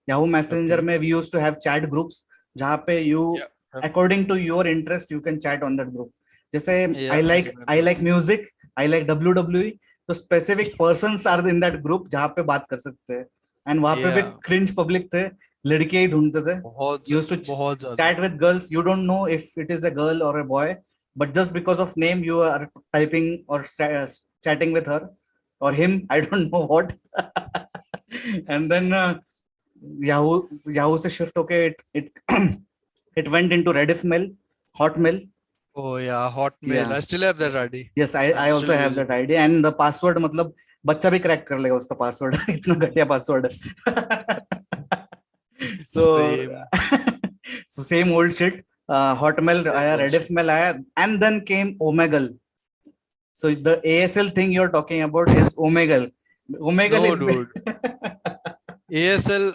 [SPEAKER 1] Yahoo Messenger में we used to have chat groups जहाँ पे you according to your interest you can chat on that group. जैसे I like music, I like WWE, तो specific persons are in that group जहाँ पे बात कर सकते हैं. एंड वहाँ पे भी क्रिंज पब्लिक थे, लड़कियां ही ढूंढते थे. Used to chat with girls. You don't know if it is a girl or a boy, but just because of name you are typing or chatting with her or him, I don't know what. and then Yahoo से shift होके it it went into Rediffmail, Hotmail.
[SPEAKER 2] Oh yeah, Hotmail.
[SPEAKER 1] Yeah.
[SPEAKER 2] I still have that ID.
[SPEAKER 1] Yes, I
[SPEAKER 2] I'm
[SPEAKER 1] also
[SPEAKER 2] still
[SPEAKER 1] have
[SPEAKER 2] using
[SPEAKER 1] that ID and the password मतलब बच्चा भी crack कर लेगा उसका password इतना घटिया पासवर्ड है.
[SPEAKER 2] it.
[SPEAKER 1] So
[SPEAKER 2] Same.
[SPEAKER 1] so same old shit. Hotmail
[SPEAKER 2] Same
[SPEAKER 1] आया,
[SPEAKER 2] bullshit.
[SPEAKER 1] Rediffmail आया, and then came Omegle. So the ASL thing you're talking about is Omegle. Omegle
[SPEAKER 2] No,
[SPEAKER 1] is
[SPEAKER 2] dude. ASL,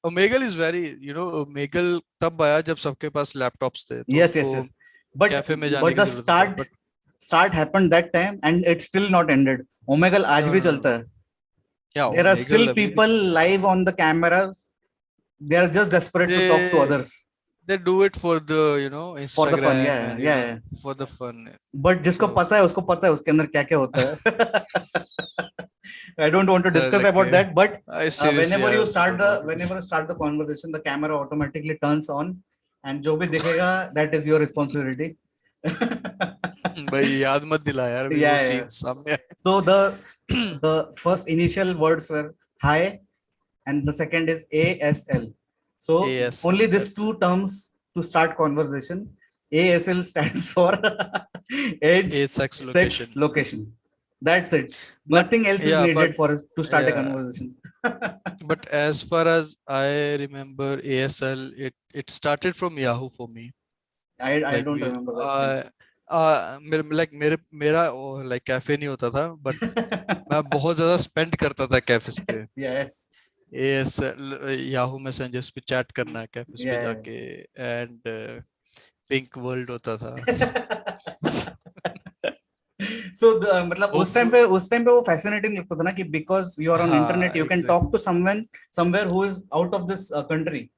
[SPEAKER 2] Omegle is very, Omegle तब आया जब सबके पास laptops थे, तो
[SPEAKER 1] yes, yes,
[SPEAKER 2] उनको
[SPEAKER 1] yes. But
[SPEAKER 2] cafe में जाने की
[SPEAKER 1] the
[SPEAKER 2] जरूरत नहीं थी.
[SPEAKER 1] start happened that time and it's still not ended. Omegle आज
[SPEAKER 2] No,
[SPEAKER 1] भी
[SPEAKER 2] no,
[SPEAKER 1] चलता
[SPEAKER 2] no.
[SPEAKER 1] है.
[SPEAKER 2] Yeah,
[SPEAKER 1] There are still
[SPEAKER 2] Omegle अभी भी
[SPEAKER 1] people
[SPEAKER 2] चलता है.
[SPEAKER 1] live on the cameras. They are just desperate to talk to
[SPEAKER 2] They
[SPEAKER 1] others
[SPEAKER 2] they do it for the,
[SPEAKER 1] for the fun.
[SPEAKER 2] Instagram
[SPEAKER 1] Yeah,
[SPEAKER 2] and,
[SPEAKER 1] yeah, yeah.
[SPEAKER 2] for the fun.
[SPEAKER 1] But जिसको
[SPEAKER 2] So,
[SPEAKER 1] पता है उसको पता है उसके अंदर क्या क्या होता है. I don't want to discuss
[SPEAKER 2] like,
[SPEAKER 1] about that, but
[SPEAKER 2] I seriously, I also don't want to
[SPEAKER 1] whenever you start the conversation, the camera automatically turns on, and जो भी दिखेगा, that is your responsibility.
[SPEAKER 2] भाई याद मत दिला यार, अभी वो
[SPEAKER 1] Yeah,
[SPEAKER 2] सीन
[SPEAKER 1] yeah.
[SPEAKER 2] सामने आए.
[SPEAKER 1] So the first initial words were hi, and the second is ASL. So
[SPEAKER 2] ASL,
[SPEAKER 1] only these
[SPEAKER 2] that's
[SPEAKER 1] two
[SPEAKER 2] it.
[SPEAKER 1] terms to start conversation. ASL stands for age,
[SPEAKER 2] Age, sex,
[SPEAKER 1] sex,
[SPEAKER 2] location.
[SPEAKER 1] location. That's it.
[SPEAKER 2] But
[SPEAKER 1] Nothing else is
[SPEAKER 2] yeah, but
[SPEAKER 1] needed for us to start a
[SPEAKER 2] yeah,
[SPEAKER 1] conversation.
[SPEAKER 2] but as far as I remember, ASL, it started from Yahoo for me.
[SPEAKER 1] I
[SPEAKER 2] Like
[SPEAKER 1] don't
[SPEAKER 2] we,
[SPEAKER 1] remember that
[SPEAKER 2] मेरा like cafe नहीं होता था, but मैं बहुत ज्यादा spend करता था cafes पे.
[SPEAKER 1] Yeah,
[SPEAKER 2] ASL, याहू मैसेंजर्स पे चैट करना है कैफेस पे
[SPEAKER 1] yeah.
[SPEAKER 2] जाके, एंड पिंक वर्ल्ड होता था.
[SPEAKER 1] So the मतलब
[SPEAKER 2] वो
[SPEAKER 1] उस टाइम पे वो fascinating लगता था ना कि because you are on
[SPEAKER 2] हाँ,
[SPEAKER 1] internet you can talk to someone somewhere who is out of this country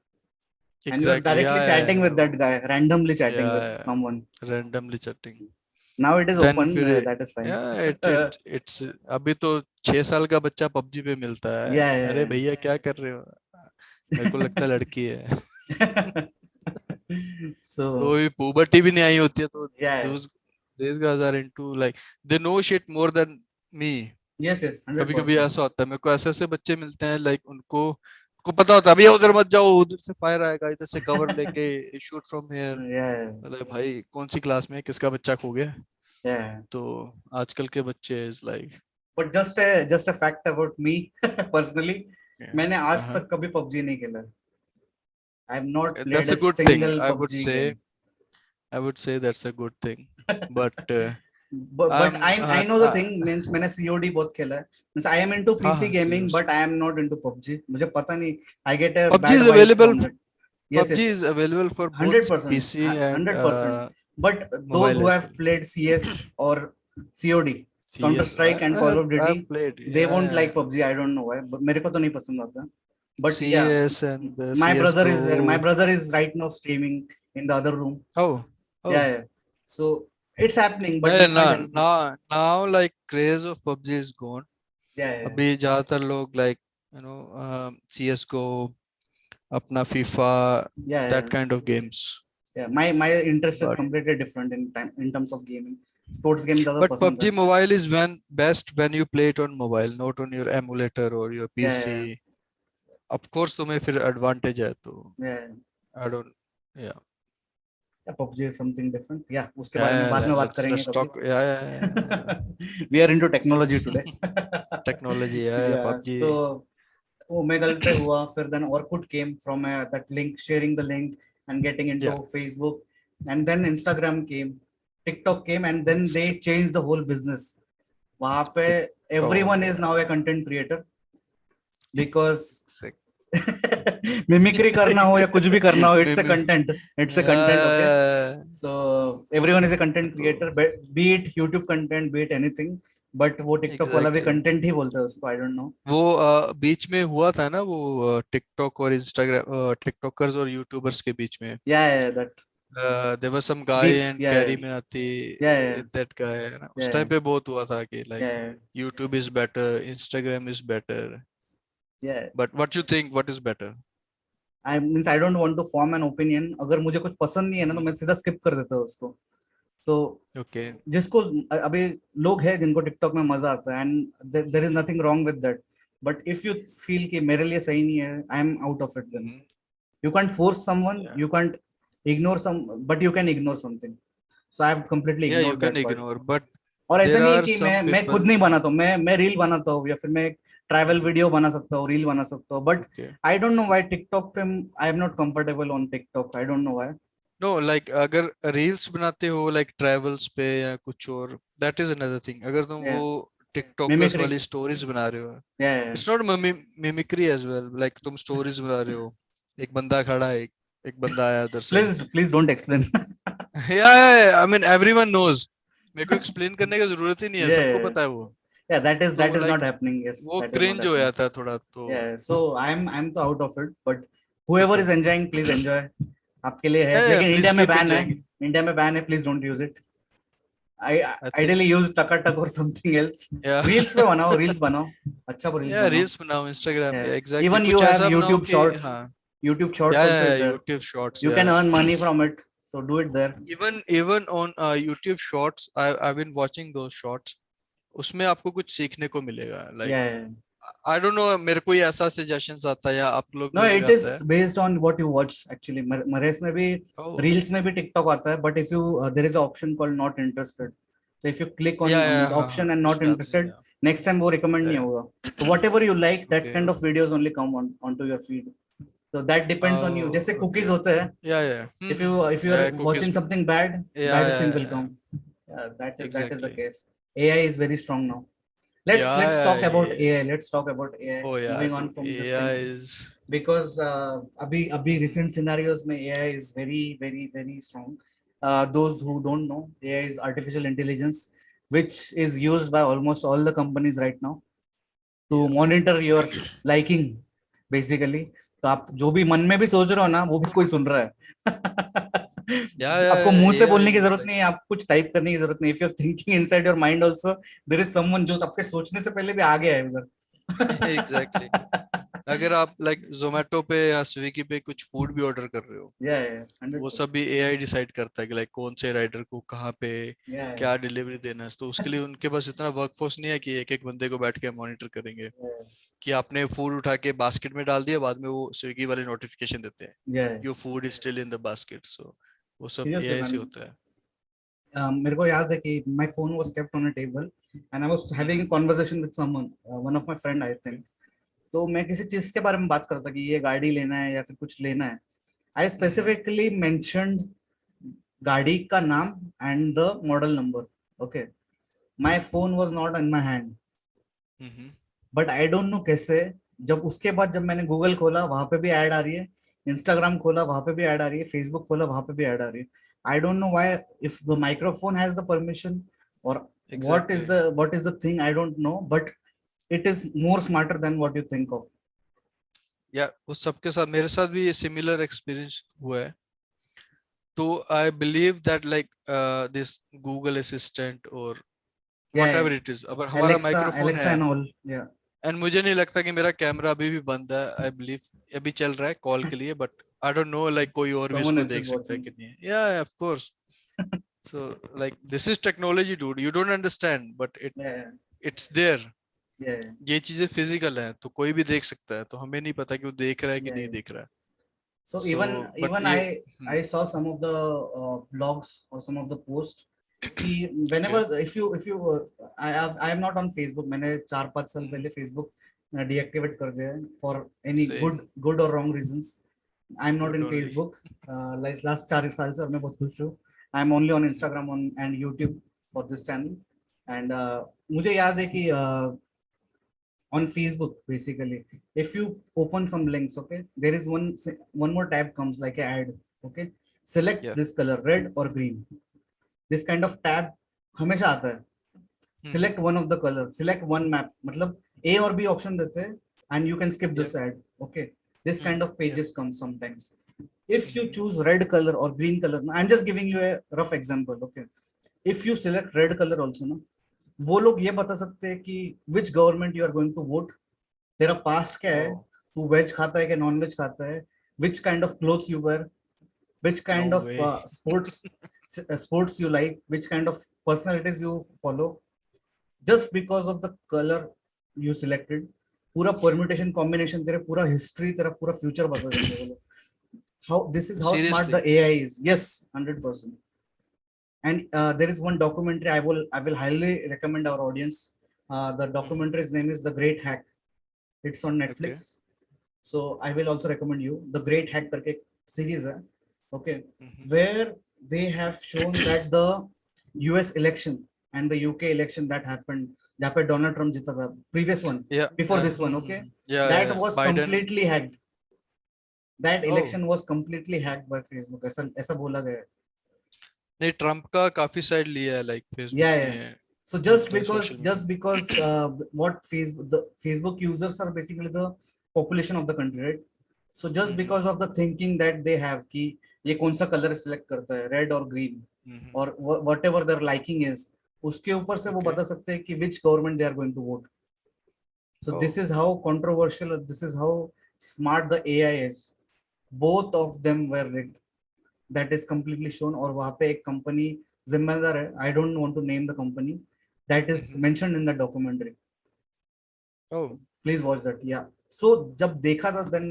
[SPEAKER 1] and you are
[SPEAKER 2] exactly,
[SPEAKER 1] directly chatting with that guy, randomly chatting with
[SPEAKER 2] या
[SPEAKER 1] someone.
[SPEAKER 2] Randomly chatting.
[SPEAKER 1] Now it is
[SPEAKER 2] then
[SPEAKER 1] open,
[SPEAKER 2] फिर
[SPEAKER 1] that is fine.
[SPEAKER 2] Yeah it's अभी तो 6 साल का बच्चा PUBG पे मिलता है.
[SPEAKER 1] Yeah,
[SPEAKER 2] अरे
[SPEAKER 1] yeah,
[SPEAKER 2] भैया क्या कर रहे हो? मेरे को लगता है लड़की है.
[SPEAKER 1] yeah.
[SPEAKER 2] तो
[SPEAKER 1] So
[SPEAKER 2] ये पुबर्टी भी नहीं आई होती है, तो
[SPEAKER 1] yeah,
[SPEAKER 2] these guys are into like they know shit more than me.
[SPEAKER 1] yes, yes,
[SPEAKER 2] कभी कभी
[SPEAKER 1] 100%.
[SPEAKER 2] ऐसा होता है, मेरे को ऐसे ऐसे बच्चे मिलते हैं, लाइक को पता होता है भैया उधर मत जाओ, उधर से फायर आएगा, इधर से कवर लेके शूट फ्रॉम हियर.
[SPEAKER 1] Yeah,
[SPEAKER 2] मतलब भाई कौन सी क्लास में है, किसका बच्चा खो गया?
[SPEAKER 1] yeah.
[SPEAKER 2] तो आजकल के बच्चे is like,
[SPEAKER 1] But just a fact about me personally, मैंने आज
[SPEAKER 2] हाँ,
[SPEAKER 1] तक कभी PUBG नहीं खेला. I have not played
[SPEAKER 2] that's
[SPEAKER 1] a
[SPEAKER 2] a good thing.
[SPEAKER 1] single
[SPEAKER 2] I would
[SPEAKER 1] PUBG game.
[SPEAKER 2] say that's a good thing. But
[SPEAKER 1] But
[SPEAKER 2] I'm
[SPEAKER 1] I know the thing means मैंने COD बहुत खेला है. Means I am into
[SPEAKER 2] हाँ
[SPEAKER 1] PC
[SPEAKER 2] हाँ,
[SPEAKER 1] gaming,
[SPEAKER 2] serious.
[SPEAKER 1] but I am not into PUBG. मुझे पता नहीं. I get a
[SPEAKER 2] PUBG
[SPEAKER 1] bad
[SPEAKER 2] is
[SPEAKER 1] vibe
[SPEAKER 2] available.
[SPEAKER 1] from that. Yes,
[SPEAKER 2] PUBG
[SPEAKER 1] yes,
[SPEAKER 2] is available for both
[SPEAKER 1] 100%,
[SPEAKER 2] PC and
[SPEAKER 1] 100%. But those
[SPEAKER 2] mobile
[SPEAKER 1] who
[SPEAKER 2] as
[SPEAKER 1] have
[SPEAKER 2] well.
[SPEAKER 1] played CS or COD, Counter
[SPEAKER 2] CS,
[SPEAKER 1] Strike and Call of Duty,
[SPEAKER 2] I've played.
[SPEAKER 1] they won't
[SPEAKER 2] Yeah,
[SPEAKER 1] like PUBG. I don't know why, but मेरे को तो नहीं पसंद आता. But yeah,
[SPEAKER 2] CS and
[SPEAKER 1] my brother is there. My
[SPEAKER 2] CS:GO.
[SPEAKER 1] brother is right now streaming in the other room.
[SPEAKER 2] Oh,
[SPEAKER 1] Yeah,
[SPEAKER 2] oh.
[SPEAKER 1] yeah. So it's happening, but
[SPEAKER 2] नहीं,
[SPEAKER 1] you can't help it.
[SPEAKER 2] now like craze of PUBG is gone.
[SPEAKER 1] Yeah, yeah,
[SPEAKER 2] अभी ज्यादातर लोग like CS:GO, अपना FIFA,
[SPEAKER 1] yeah, yeah.
[SPEAKER 2] that kind of games.
[SPEAKER 1] Yeah. My interest is
[SPEAKER 2] But
[SPEAKER 1] completely different in terms of gaming. Sports game ज़्यादा
[SPEAKER 2] but
[SPEAKER 1] पसंद है.
[SPEAKER 2] PUBG Mobile is best when you play it on mobile, not on your emulator or your
[SPEAKER 1] Yeah,
[SPEAKER 2] PC.
[SPEAKER 1] yeah,
[SPEAKER 2] Of course तुम्हें फिर advantage है, तो
[SPEAKER 1] yeah.
[SPEAKER 2] I don't. Yeah.
[SPEAKER 1] Yeah, PUBG is something different. Yeah, उसके बारे में
[SPEAKER 2] Yeah,
[SPEAKER 1] बाद में बात करेंगे
[SPEAKER 2] let's
[SPEAKER 1] कभी.
[SPEAKER 2] talk. Yeah.
[SPEAKER 1] We are into technology today.
[SPEAKER 2] Technology, yeah,
[SPEAKER 1] Yeah,
[SPEAKER 2] PUBG.
[SPEAKER 1] so Omegle पे हुआ, फिर then Orkut came from that link, sharing the link and getting into
[SPEAKER 2] Yeah.
[SPEAKER 1] Facebook, and then Instagram came, TikTok came, and then they changed the whole business. वहाँ पे everyone is now a content creator because
[SPEAKER 2] Sick.
[SPEAKER 1] mimicry करना हो या कुछ भी करना हो, it's a
[SPEAKER 2] Mimi-
[SPEAKER 1] content. It's a content, okay?
[SPEAKER 2] Yeah.
[SPEAKER 1] So everyone is a content creator, be it YouTube content, be it anything. But वो TikTok वाला भी
[SPEAKER 2] Exactly.
[SPEAKER 1] content ही बोलता है उसको. I don't know.
[SPEAKER 2] वो बीच में हुआ था ना, वो टिकटॉक और इंस्टाग्राम, टिकटॉकर्स और यूट्यूबर्स के बीच में.
[SPEAKER 1] Yeah, that
[SPEAKER 2] there was some guy
[SPEAKER 1] beef.
[SPEAKER 2] and
[SPEAKER 1] Yeah,
[SPEAKER 2] Carrie Minati,
[SPEAKER 1] yeah,
[SPEAKER 2] that guy ना, उस
[SPEAKER 1] yeah,
[SPEAKER 2] टाइम पे बहुत हुआ था कि like
[SPEAKER 1] yeah,
[SPEAKER 2] YouTube is better, Instagram is better.
[SPEAKER 1] yeah.
[SPEAKER 2] But what you think, what is better?
[SPEAKER 1] I means I don't want to form an opinion. अगर मुझे कुछ पसंद नहीं है ना तो मैं सीधा skip कर देता हूँ उसको. तो
[SPEAKER 2] Okay.
[SPEAKER 1] जिसको अभी लोग हैं जिनको टिकटॉक में मजा आता है, and there is nothing wrong with that. but if you feel कि मेरे लिए सही नहीं है, I am out of it then.
[SPEAKER 2] Mhm.
[SPEAKER 1] You can't force someone,
[SPEAKER 2] Yeah.
[SPEAKER 1] you can't ignore some, but you can ignore something. So I have completely
[SPEAKER 2] Yeah, you
[SPEAKER 1] ignored
[SPEAKER 2] can
[SPEAKER 1] that part.
[SPEAKER 2] ignore, but
[SPEAKER 1] और ऐसा
[SPEAKER 2] there
[SPEAKER 1] नहीं है
[SPEAKER 2] are
[SPEAKER 1] कि
[SPEAKER 2] some
[SPEAKER 1] मैं खुद
[SPEAKER 2] people.
[SPEAKER 1] नहीं बनाता हूँ, मैं रील बनाता हूँ या फिर मैं ट्रैवल वीडियो बना सकता हूँ, रील बना सकता हूँ, but
[SPEAKER 2] Okay.
[SPEAKER 1] I don't know why TikTok पे I am not comfortable on TikTok, I don't know why.
[SPEAKER 2] No, like अगर रील्स बनाते हो like travels पे या कुछ और, that is another thing. अगर तुम
[SPEAKER 1] या
[SPEAKER 2] वो टिकटॉकर्स
[SPEAKER 1] मिमिक्री.
[SPEAKER 2] वाली स्टोरीज बना रहे हो,
[SPEAKER 1] या
[SPEAKER 2] it's not mimicry as well. Like तुम स्टोरीज बना रहे हो, एक बंदा खड़ा है, एक बंदा आया उधर से.
[SPEAKER 1] Please don't explain.
[SPEAKER 2] Yeah, I mean everyone knows. मेरे को एक्सप्लेन करने की जरूरत ही नहीं है, सबको
[SPEAKER 1] या
[SPEAKER 2] पता है वो.
[SPEAKER 1] या
[SPEAKER 2] तो
[SPEAKER 1] that is not
[SPEAKER 2] like
[SPEAKER 1] happening. Yes,
[SPEAKER 2] वो
[SPEAKER 1] दैट इज नॉट
[SPEAKER 2] क्रिंज हो
[SPEAKER 1] हैपनिंग.
[SPEAKER 2] जाता है थोड़ा तो.
[SPEAKER 1] Yeah, so I'm तो out of it, but whoever
[SPEAKER 2] Okay.
[SPEAKER 1] is enjoying, please enjoy. आपके लिए है,
[SPEAKER 2] Yeah,
[SPEAKER 1] लेकिन
[SPEAKER 2] please
[SPEAKER 1] इंडिया में
[SPEAKER 2] keep
[SPEAKER 1] बैन है.
[SPEAKER 2] enjoying.
[SPEAKER 1] इंडिया में बैन है, please don't use it. I
[SPEAKER 2] I think
[SPEAKER 1] ideally use Takatak or something else.
[SPEAKER 2] yeah.
[SPEAKER 1] Reels पे बनाओ, रील्स बनाओ, अच्छा रील्स
[SPEAKER 2] Yeah,
[SPEAKER 1] बनाओ.
[SPEAKER 2] रील्स बनाओ इंस्टाग्राम
[SPEAKER 1] Yeah.
[SPEAKER 2] पे, एग्जैक्टली
[SPEAKER 1] Even you
[SPEAKER 2] कुछ
[SPEAKER 1] have
[SPEAKER 2] ऐसा बनाओ
[SPEAKER 1] YouTube
[SPEAKER 2] कि
[SPEAKER 1] Shorts.
[SPEAKER 2] हाँ.
[SPEAKER 1] YouTube Shorts
[SPEAKER 2] Yeah,
[SPEAKER 1] also
[SPEAKER 2] yeah,
[SPEAKER 1] is
[SPEAKER 2] yeah,
[SPEAKER 1] there.
[SPEAKER 2] YouTube Shorts,
[SPEAKER 1] You can
[SPEAKER 2] yeah.
[SPEAKER 1] earn money from it, so do it there.
[SPEAKER 2] Even on YouTube Shorts, I've been watching those shorts. उसमें आपको कुछ सीखने को मिलेगा. Like
[SPEAKER 1] Yeah, yeah.
[SPEAKER 2] I don't know, मेरे को ये ऐसा suggestions आता है या आप लोग
[SPEAKER 1] No,
[SPEAKER 2] को भी
[SPEAKER 1] it
[SPEAKER 2] आता
[SPEAKER 1] is
[SPEAKER 2] है.
[SPEAKER 1] based on what you watch actually. Marais में भी
[SPEAKER 2] Oh,
[SPEAKER 1] रील्स में भी टिकटॉक आता है, but if you there is an option called not interested. So if you click on
[SPEAKER 2] yeah, yeah,
[SPEAKER 1] this
[SPEAKER 2] हाँ,
[SPEAKER 1] option
[SPEAKER 2] हाँ,
[SPEAKER 1] and not
[SPEAKER 2] उसमें आता है.
[SPEAKER 1] interested, next time वो recommend नहीं
[SPEAKER 2] Yeah,
[SPEAKER 1] होगा. So whatever you like, that
[SPEAKER 2] okay,
[SPEAKER 1] kind of
[SPEAKER 2] okay.
[SPEAKER 1] videos only come onto your feed. So that depends on you.
[SPEAKER 2] Oh,
[SPEAKER 1] जैसे
[SPEAKER 2] okay,
[SPEAKER 1] cookies होते
[SPEAKER 2] okay.
[SPEAKER 1] हैं,
[SPEAKER 2] Yeah, yeah.
[SPEAKER 1] if you are
[SPEAKER 2] Yeah, cookies
[SPEAKER 1] watching
[SPEAKER 2] में.
[SPEAKER 1] something bad,
[SPEAKER 2] Yeah,
[SPEAKER 1] bad thing
[SPEAKER 2] yeah,
[SPEAKER 1] will
[SPEAKER 2] yeah.
[SPEAKER 1] come. Yeah, that is the
[SPEAKER 2] Exactly.
[SPEAKER 1] case. AI is very strong now. Let's
[SPEAKER 2] Yeah,
[SPEAKER 1] talk
[SPEAKER 2] yeah,
[SPEAKER 1] about
[SPEAKER 2] yeah.
[SPEAKER 1] AI. Let's talk about AI.
[SPEAKER 2] Oh yeah,
[SPEAKER 1] Moving on
[SPEAKER 2] dude.
[SPEAKER 1] from these
[SPEAKER 2] AI
[SPEAKER 1] things,
[SPEAKER 2] is.
[SPEAKER 1] because अभी recent scenarios में AI is very very very strong. Those who don't know, AI is artificial intelligence, which is used by almost all the companies right now to
[SPEAKER 2] Yeah.
[SPEAKER 1] monitor your liking, basically. तो आप जो भी मन में भी सोच रहे हो ना, वो भी कोई सुन रहा है.
[SPEAKER 2] Yeah, yeah,
[SPEAKER 1] आपको मुंह से
[SPEAKER 2] yeah. AI
[SPEAKER 1] बोलने की
[SPEAKER 2] is
[SPEAKER 1] जरूरत
[SPEAKER 2] like
[SPEAKER 1] नहीं है, आप कुछ टाइप करने की जरूरत नहीं. If you are thinking inside your mind also, there is someone जो आपके सोचने से पहले भी आ गया है उधर.
[SPEAKER 2] exactly. अगर आप like Zomato पे या Swiggy पे कुछ फूड भी ऑर्डर कर रहे हो,
[SPEAKER 1] या
[SPEAKER 2] तो वो
[SPEAKER 1] 100%.
[SPEAKER 2] सब भी AI डिसाइड करता है कि लाइक कौन से राइडर को कहाँ पे
[SPEAKER 1] या
[SPEAKER 2] क्या डिलीवरी देना है. तो उसके लिए उनके पास इतना वर्कफोर्स नहीं है कि एक एक बंदे को बैठ के मॉनिटर करेंगे कि आपने फूड उठा के बास्केट में डाल दिया, बाद में वो स्विगी वाले नोटिफिकेशन देते हैं
[SPEAKER 1] या
[SPEAKER 2] your food is still in the basket. So वो सब
[SPEAKER 1] सीरियसली
[SPEAKER 2] एआई से
[SPEAKER 1] मैन.
[SPEAKER 2] होता है.
[SPEAKER 1] मेरे को याद है कि my phone was kept on a table and I was having a
[SPEAKER 2] hmm,
[SPEAKER 1] conversation with someone, one of my friend I think. तो मैं किसी चीज के बारे में बात करता कि ये गाड़ी लेना है या फिर कुछ लेना है. आई
[SPEAKER 2] हम्म,
[SPEAKER 1] स्पेसिफिकली मेंशनड गाड़ी का नाम and the model number. Okay. My phone was not in my hand,
[SPEAKER 2] hmm.
[SPEAKER 1] But I don't no कैसे. जब उसके बाद जब मैंने गूगल खोला, वहां पे भी ऐड आ रही है. इंस्टाग्राम खोला, वहां पे भी ऐड आ रही है. फेसबुक खोला, वहां पे भी ऐड आ रही है. आई don't know why, if the microphone has the permission और
[SPEAKER 2] exactly.
[SPEAKER 1] what is the thing, I don't know, but it is more smarter than what you think of.
[SPEAKER 2] या उस सबके साथ मेरे साथ भी ये सिमिलर एक्सपीरियंस हुआ है. तो I believe that like this Google assistant और
[SPEAKER 1] Yeah,
[SPEAKER 2] व्हाटएवर इट इज, अगर हमारा माइक्रोफोन
[SPEAKER 1] Alexa
[SPEAKER 2] है
[SPEAKER 1] and all. Yeah.
[SPEAKER 2] एंड मुझे नहीं लगता कि मेरा कैमरा अभी भी बंद है. आई बिलीव अभी चल रहा है कॉल के लिए, but I don't know like कोई और भी
[SPEAKER 1] Someone
[SPEAKER 2] इसको
[SPEAKER 1] else
[SPEAKER 2] देख
[SPEAKER 1] is
[SPEAKER 2] सकता है
[SPEAKER 1] watching.
[SPEAKER 2] कि नहीं. Yeah of course. So like this is technology dude, you don't understand but
[SPEAKER 1] Yeah,
[SPEAKER 2] it's there.
[SPEAKER 1] yeah,
[SPEAKER 2] ये चीजें फिजिकल है तो कोई भी देख सकता है, तो हमें नहीं पता कि वो देख रहा है कि
[SPEAKER 1] yeah,
[SPEAKER 2] नहीं
[SPEAKER 1] yeah.
[SPEAKER 2] देख रहा है.
[SPEAKER 1] So
[SPEAKER 2] सो बट
[SPEAKER 1] even
[SPEAKER 2] ये
[SPEAKER 1] I saw some of the blogs or some of the posts कि
[SPEAKER 2] okay.
[SPEAKER 1] whenever if you I am not on Facebook. मैंने 4-5 साल पहले Facebook deactivate कर दिया है for any
[SPEAKER 2] same.
[SPEAKER 1] good or wrong reasons. I am not
[SPEAKER 2] good
[SPEAKER 1] in
[SPEAKER 2] only.
[SPEAKER 1] Facebook. Like last 4 साल से, और मैं बहुत खुश हूँ. I am only on Instagram on and YouTube for this channel. And मुझे याद है कि on Facebook, basically, if you open some links, okay, there is one more tab comes like an ad. Okay, select
[SPEAKER 2] या.
[SPEAKER 1] this color, red or green. This kind of tab हमेशा आता है. Select one of the color, select one map. मतलब A और B option देते हैं and you can skip
[SPEAKER 2] या.
[SPEAKER 1] this ad. Okay, this kind of
[SPEAKER 2] या.
[SPEAKER 1] pages come sometimes. If you choose red color or green color, I'm just giving you a rough example. Okay, if you select red color also ना, वो लोग ये बता सकते हैं कि which government you are going to vote, तेरा past क्या है,
[SPEAKER 2] ओह
[SPEAKER 1] तू वेज खाता है कि नॉन वेज खाता है, which kind of clothes you wear, which
[SPEAKER 2] no
[SPEAKER 1] kind of
[SPEAKER 2] way.
[SPEAKER 1] sports you like, which kind of personalities you follow, just because of the color you selected. पूरा permutation combination, तेरे पूरा history, तेरा पूरा future बता देंगे वो लोग. How this is how smart the
[SPEAKER 2] Seriously.
[SPEAKER 1] AI is. Yes, 100%. And there is one documentary I will highly recommend our audience. The documentary's name is The Great Hack. It's on
[SPEAKER 2] Okay.
[SPEAKER 1] Netflix. So I will also recommend you The Great Hack करके series है. Okay, where they have shown that the US election and the UK election that happened, जहाँ पे Donald Trump जीता था, previous one,
[SPEAKER 2] Yeah.
[SPEAKER 1] before this one, okay,
[SPEAKER 2] Yeah,
[SPEAKER 1] that
[SPEAKER 2] yeah.
[SPEAKER 1] was
[SPEAKER 2] Biden.
[SPEAKER 1] completely hacked. That
[SPEAKER 2] Oh.
[SPEAKER 1] election was completely hacked by Facebook. ऐसा बोला गया है.
[SPEAKER 2] नहीं, Trump का काफी साइड लिया है लाइक फेसबुक
[SPEAKER 1] Yeah,
[SPEAKER 2] ने.
[SPEAKER 1] yeah. So just
[SPEAKER 2] मतलब
[SPEAKER 1] because
[SPEAKER 2] social media.
[SPEAKER 1] what Facebook users are basically the population of the country, right? So just because of the thinking that they have कि ये कौन सा कलर सिलेक्ट करता है, red और green, और whatever their liking is, उसके ऊपर से वो
[SPEAKER 2] Okay.
[SPEAKER 1] बता सकते हैं कि which government they are going to vote. So this is how controversial, this is how smart the AI is. Both of them were rigged. That is completely shown. और वहाँ पे एक कंपनी जिम्मेदार है. I don't want to name the company. That is mentioned in the documentary.
[SPEAKER 2] Oh.
[SPEAKER 1] Please watch that. Yeah. So जब देखा था then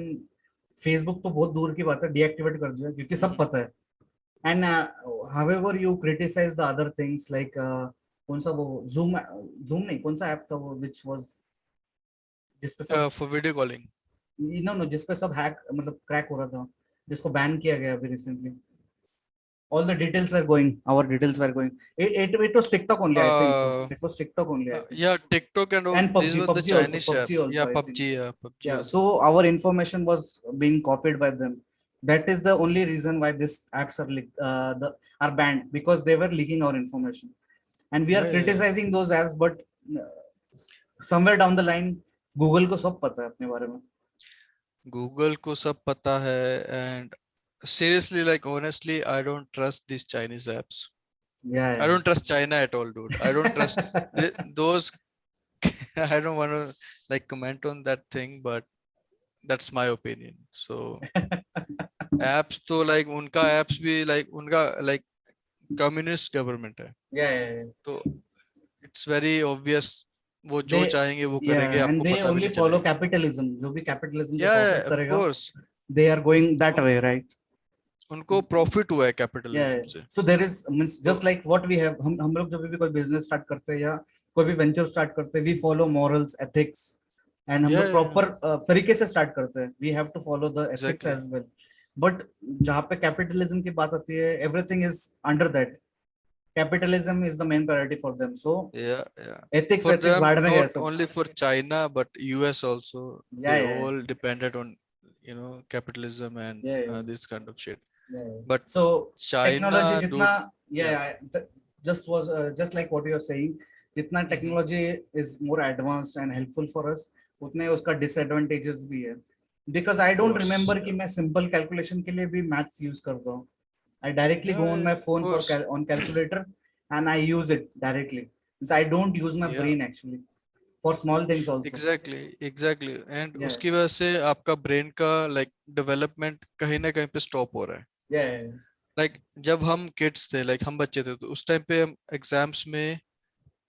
[SPEAKER 1] Facebook तो बहुत दूर की बात है, deactivate कर दिया क्योंकि सब पता है. And however you criticize the other things like कौन सा वो Zoom नहीं, कौन सा ऐप था वो which was जिसपे सब
[SPEAKER 2] For video calling.
[SPEAKER 1] no जिसपे सब हैक मतलब क्रैक हो रहा था, जिसको बैन किया गया अभी recently. All the details were going, our details were going. It was TikTok only, I think so. It was TikTok only, I think.
[SPEAKER 2] Yeah, TikTok and all.
[SPEAKER 1] And
[SPEAKER 2] These
[SPEAKER 1] PUBG,
[SPEAKER 2] were the
[SPEAKER 1] PUBG also,
[SPEAKER 2] Chinese app.
[SPEAKER 1] PUBG also,
[SPEAKER 2] Yeah,
[SPEAKER 1] I think.
[SPEAKER 2] PUBG. Yeah, PUBG
[SPEAKER 1] Yeah,
[SPEAKER 2] also.
[SPEAKER 1] so our information was being copied by them. That is the only reason why these apps are banned, because they were leaking our information. And we are
[SPEAKER 2] Yeah.
[SPEAKER 1] criticizing those apps, but somewhere down the line, Google को सब पता है अपने बारे में.
[SPEAKER 2] Google को सब पता है, and seriously, like honestly, I don't trust these Chinese apps.
[SPEAKER 1] Yeah.
[SPEAKER 2] I don't trust China at all, dude. I don't trust those. I don't want to like comment on that thing, but that's my opinion. So apps तो like उनका apps भी like उनका like communist government है.
[SPEAKER 1] Yeah.
[SPEAKER 2] तो it's very obvious वो जो
[SPEAKER 1] They,
[SPEAKER 2] चाहेंगे वो
[SPEAKER 1] yeah,
[SPEAKER 2] करेंगे,
[SPEAKER 1] and
[SPEAKER 2] आपको
[SPEAKER 1] they
[SPEAKER 2] पता भी
[SPEAKER 1] only
[SPEAKER 2] नहीं
[SPEAKER 1] follow
[SPEAKER 2] चलेगा.
[SPEAKER 1] capitalism. जो भी capitalism को
[SPEAKER 2] Yeah,
[SPEAKER 1] profit
[SPEAKER 2] of
[SPEAKER 1] करेगा,
[SPEAKER 2] course.
[SPEAKER 1] they are going that way, right?
[SPEAKER 2] उनको प्रॉफिट हुआ है
[SPEAKER 1] Yeah.
[SPEAKER 2] कैपिटलिज्म से.
[SPEAKER 1] So there is means just like what we have, हम लोग जब भी कोई business start करते हैं या कोई भी venture start करते हैं, we follow morals, ethics, and हम लोग proper तरीके से start करते हैं. We have to follow the ethics
[SPEAKER 2] Exactly.
[SPEAKER 1] as well. But जहाँ पे capitalism की बात आती है, everything is under that. Capitalism is the main priority for them. So
[SPEAKER 2] Yeah.
[SPEAKER 1] ethics
[SPEAKER 2] For them,
[SPEAKER 1] बाद में गया
[SPEAKER 2] not
[SPEAKER 1] सब.
[SPEAKER 2] only for China but US also. They
[SPEAKER 1] Yeah.
[SPEAKER 2] all depended on capitalism and
[SPEAKER 1] Yeah.
[SPEAKER 2] this kind of shit.
[SPEAKER 1] Yeah.
[SPEAKER 2] But
[SPEAKER 1] So
[SPEAKER 2] China,
[SPEAKER 1] technology जितना,
[SPEAKER 2] dude,
[SPEAKER 1] just like what you are saying, जितना technology is more advanced and helpful for us, उतने उसका disadvantages भी है. Because I don't
[SPEAKER 2] course,
[SPEAKER 1] remember कि मैं simple calculation के लिए भी maths use करता हूँ. I directly go on my
[SPEAKER 2] of
[SPEAKER 1] phone
[SPEAKER 2] course.
[SPEAKER 1] on calculator and I use it directly. So I don't use my brain actually for small things also.
[SPEAKER 2] Exactly. And
[SPEAKER 1] Yeah.
[SPEAKER 2] उसकी वजह से आपका brain का like development कहीं ना कहीं पे stop हो रहा है.
[SPEAKER 1] Yeah.
[SPEAKER 2] Like जब हम kids थे, like हम बच्चे थे, तो उस टाइम पे हम एग्जाम्स में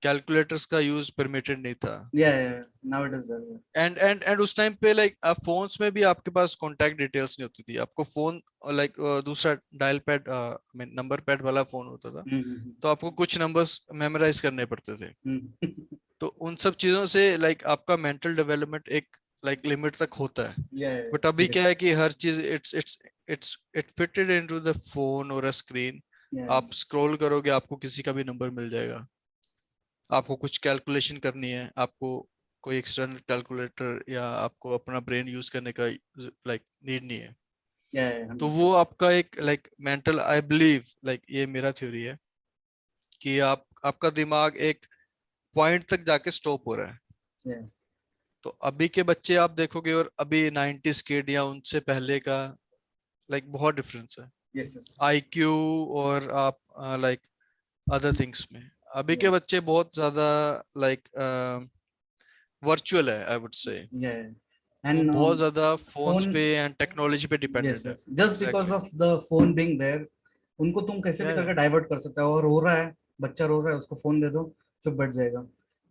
[SPEAKER 2] कैलकुलेटर्स का यूज परमिटेड नहीं था.
[SPEAKER 1] Yeah. Now it is there.
[SPEAKER 2] And उस टाइम पे लाइक आप फोन्स में भी आपके पास कांटेक्ट डिटेल्स नहीं होती थी. आपको फोन लाइक दूसरा डायल पैड नंबर पैड वाला फोन होता था, तो आपको कुछ नंबर्स मेमोराइज करने पड़ते थे. तो उन सब चीजों से लाइक आपका मेंटल डेवलपमेंट एक लाइक लिमिट तक होता है. बट अभी क्या है कि हर चीज it fitted into the phone और अ स्क्रीन. आप स्क्रॉल करोगे, आपको किसी का भी नंबर मिल जाएगा. आपको कुछ कैलकुलेशन करनी है, आपको कोई एक्सटर्नल कैलकुलेटर या आपको अपना ब्रेन यूज करने का लाइक नीड नहीं है. तो वो आपका एक like mental, I believe like ये मेरा थ्योरी है कि आपका दिमाग एक पॉइंट तक जाके स्टॉप हो रहा है. तो अभी के बच्चे आप देखोगे और अभी 90s किड या उनसे पहले का लाइक बहुत डिफरेंस है. IQ और आप लाइक अदर थिंग्स में अभी के बच्चे बहुत ज्यादा लाइक वर्चुअल है, आई वुड से.
[SPEAKER 1] And
[SPEAKER 2] बहुत ज्यादा फोन्स
[SPEAKER 1] phone
[SPEAKER 2] पे एंड टेक्नोलॉजी पे डिपेंडेंट है.
[SPEAKER 1] Just because of the phone being there, उनको तुम कैसे भी करके डाइवर्ट कर सकते हो. और रो रहा है, बच्चा रो रहा है, उसको फोन दे दो, चुप बैठ जाएगा.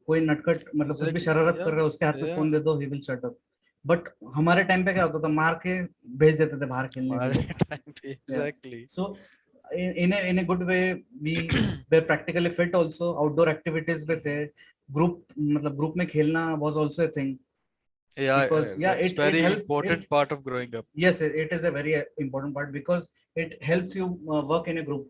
[SPEAKER 1] कोई नटखट मतलब कुछ भी
[SPEAKER 2] Exactly.
[SPEAKER 1] शरारत कर
[SPEAKER 2] Yeah.
[SPEAKER 1] रहा है उसके हाथ में
[SPEAKER 2] Yeah.
[SPEAKER 1] फोन दे दो, he will shut up. But हमारे टाइम पे क्या होता था, मार के भेज देते थे बाहर खेलने के
[SPEAKER 2] हमारे
[SPEAKER 1] लिए.
[SPEAKER 2] टाइम पे
[SPEAKER 1] Yeah.
[SPEAKER 2] exactly.
[SPEAKER 1] So in a good way we were practically fit also. Outdoor activities में थे. Group मतलब group में खेलना was also a thing,
[SPEAKER 2] Yeah,
[SPEAKER 1] because yeah,
[SPEAKER 2] that's
[SPEAKER 1] it
[SPEAKER 2] very
[SPEAKER 1] helped
[SPEAKER 2] important
[SPEAKER 1] it.
[SPEAKER 2] part of growing up.
[SPEAKER 1] Yes, it is a very important part because it helps you work in a group.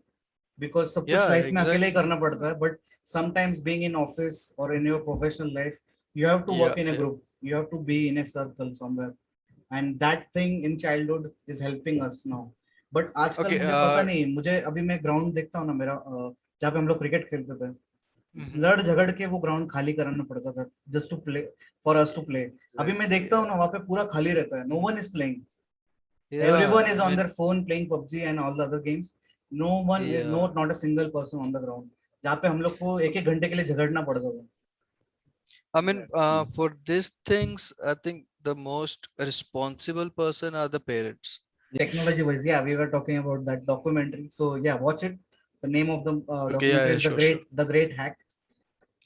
[SPEAKER 1] Because सब कुछ
[SPEAKER 2] Yeah,
[SPEAKER 1] life में अकेले ही
[SPEAKER 2] exactly.
[SPEAKER 1] करना पड़ता है, but sometimes being in office or in your professional life, you have to
[SPEAKER 2] Yeah,
[SPEAKER 1] work in a
[SPEAKER 2] yeah.
[SPEAKER 1] group, you have to be in a circle somewhere, and that thing in childhood is helping us now. But आजकल
[SPEAKER 2] Okay.
[SPEAKER 1] मुझे पता नहीं, मुझे अभी मैं ground देखता हूँ ना मेरा, जहाँ पे हम लोग क्रिकेट खेलते थे,
[SPEAKER 2] Mhm.
[SPEAKER 1] लड़ झगड़ के वो ग्राउंड खाली कराना पड़ता था just to play, for us to play. अभी मैं
[SPEAKER 2] Exactly.
[SPEAKER 1] देखता हूँ ना वहाँ पे पूरा खाली रहता है, no one is playing.
[SPEAKER 2] Yeah,
[SPEAKER 1] Everyone is
[SPEAKER 2] I
[SPEAKER 1] on
[SPEAKER 2] mean,
[SPEAKER 1] their phone playing PUBG and all the other games. No one, no,
[SPEAKER 2] yeah.
[SPEAKER 1] not a single person on the ground. जहाँ पे हम लोग को एक एक घंटे के लिए झगड़ना पड़ता था.
[SPEAKER 2] I mean, for these things, I think the most responsible person are the parents.
[SPEAKER 1] Technology wise, yeah, we were talking about that documentary. So yeah, watch it. The name of the
[SPEAKER 2] Okay, yeah,
[SPEAKER 1] documentary
[SPEAKER 2] yeah,
[SPEAKER 1] is
[SPEAKER 2] sure, sure.
[SPEAKER 1] The Great Hack.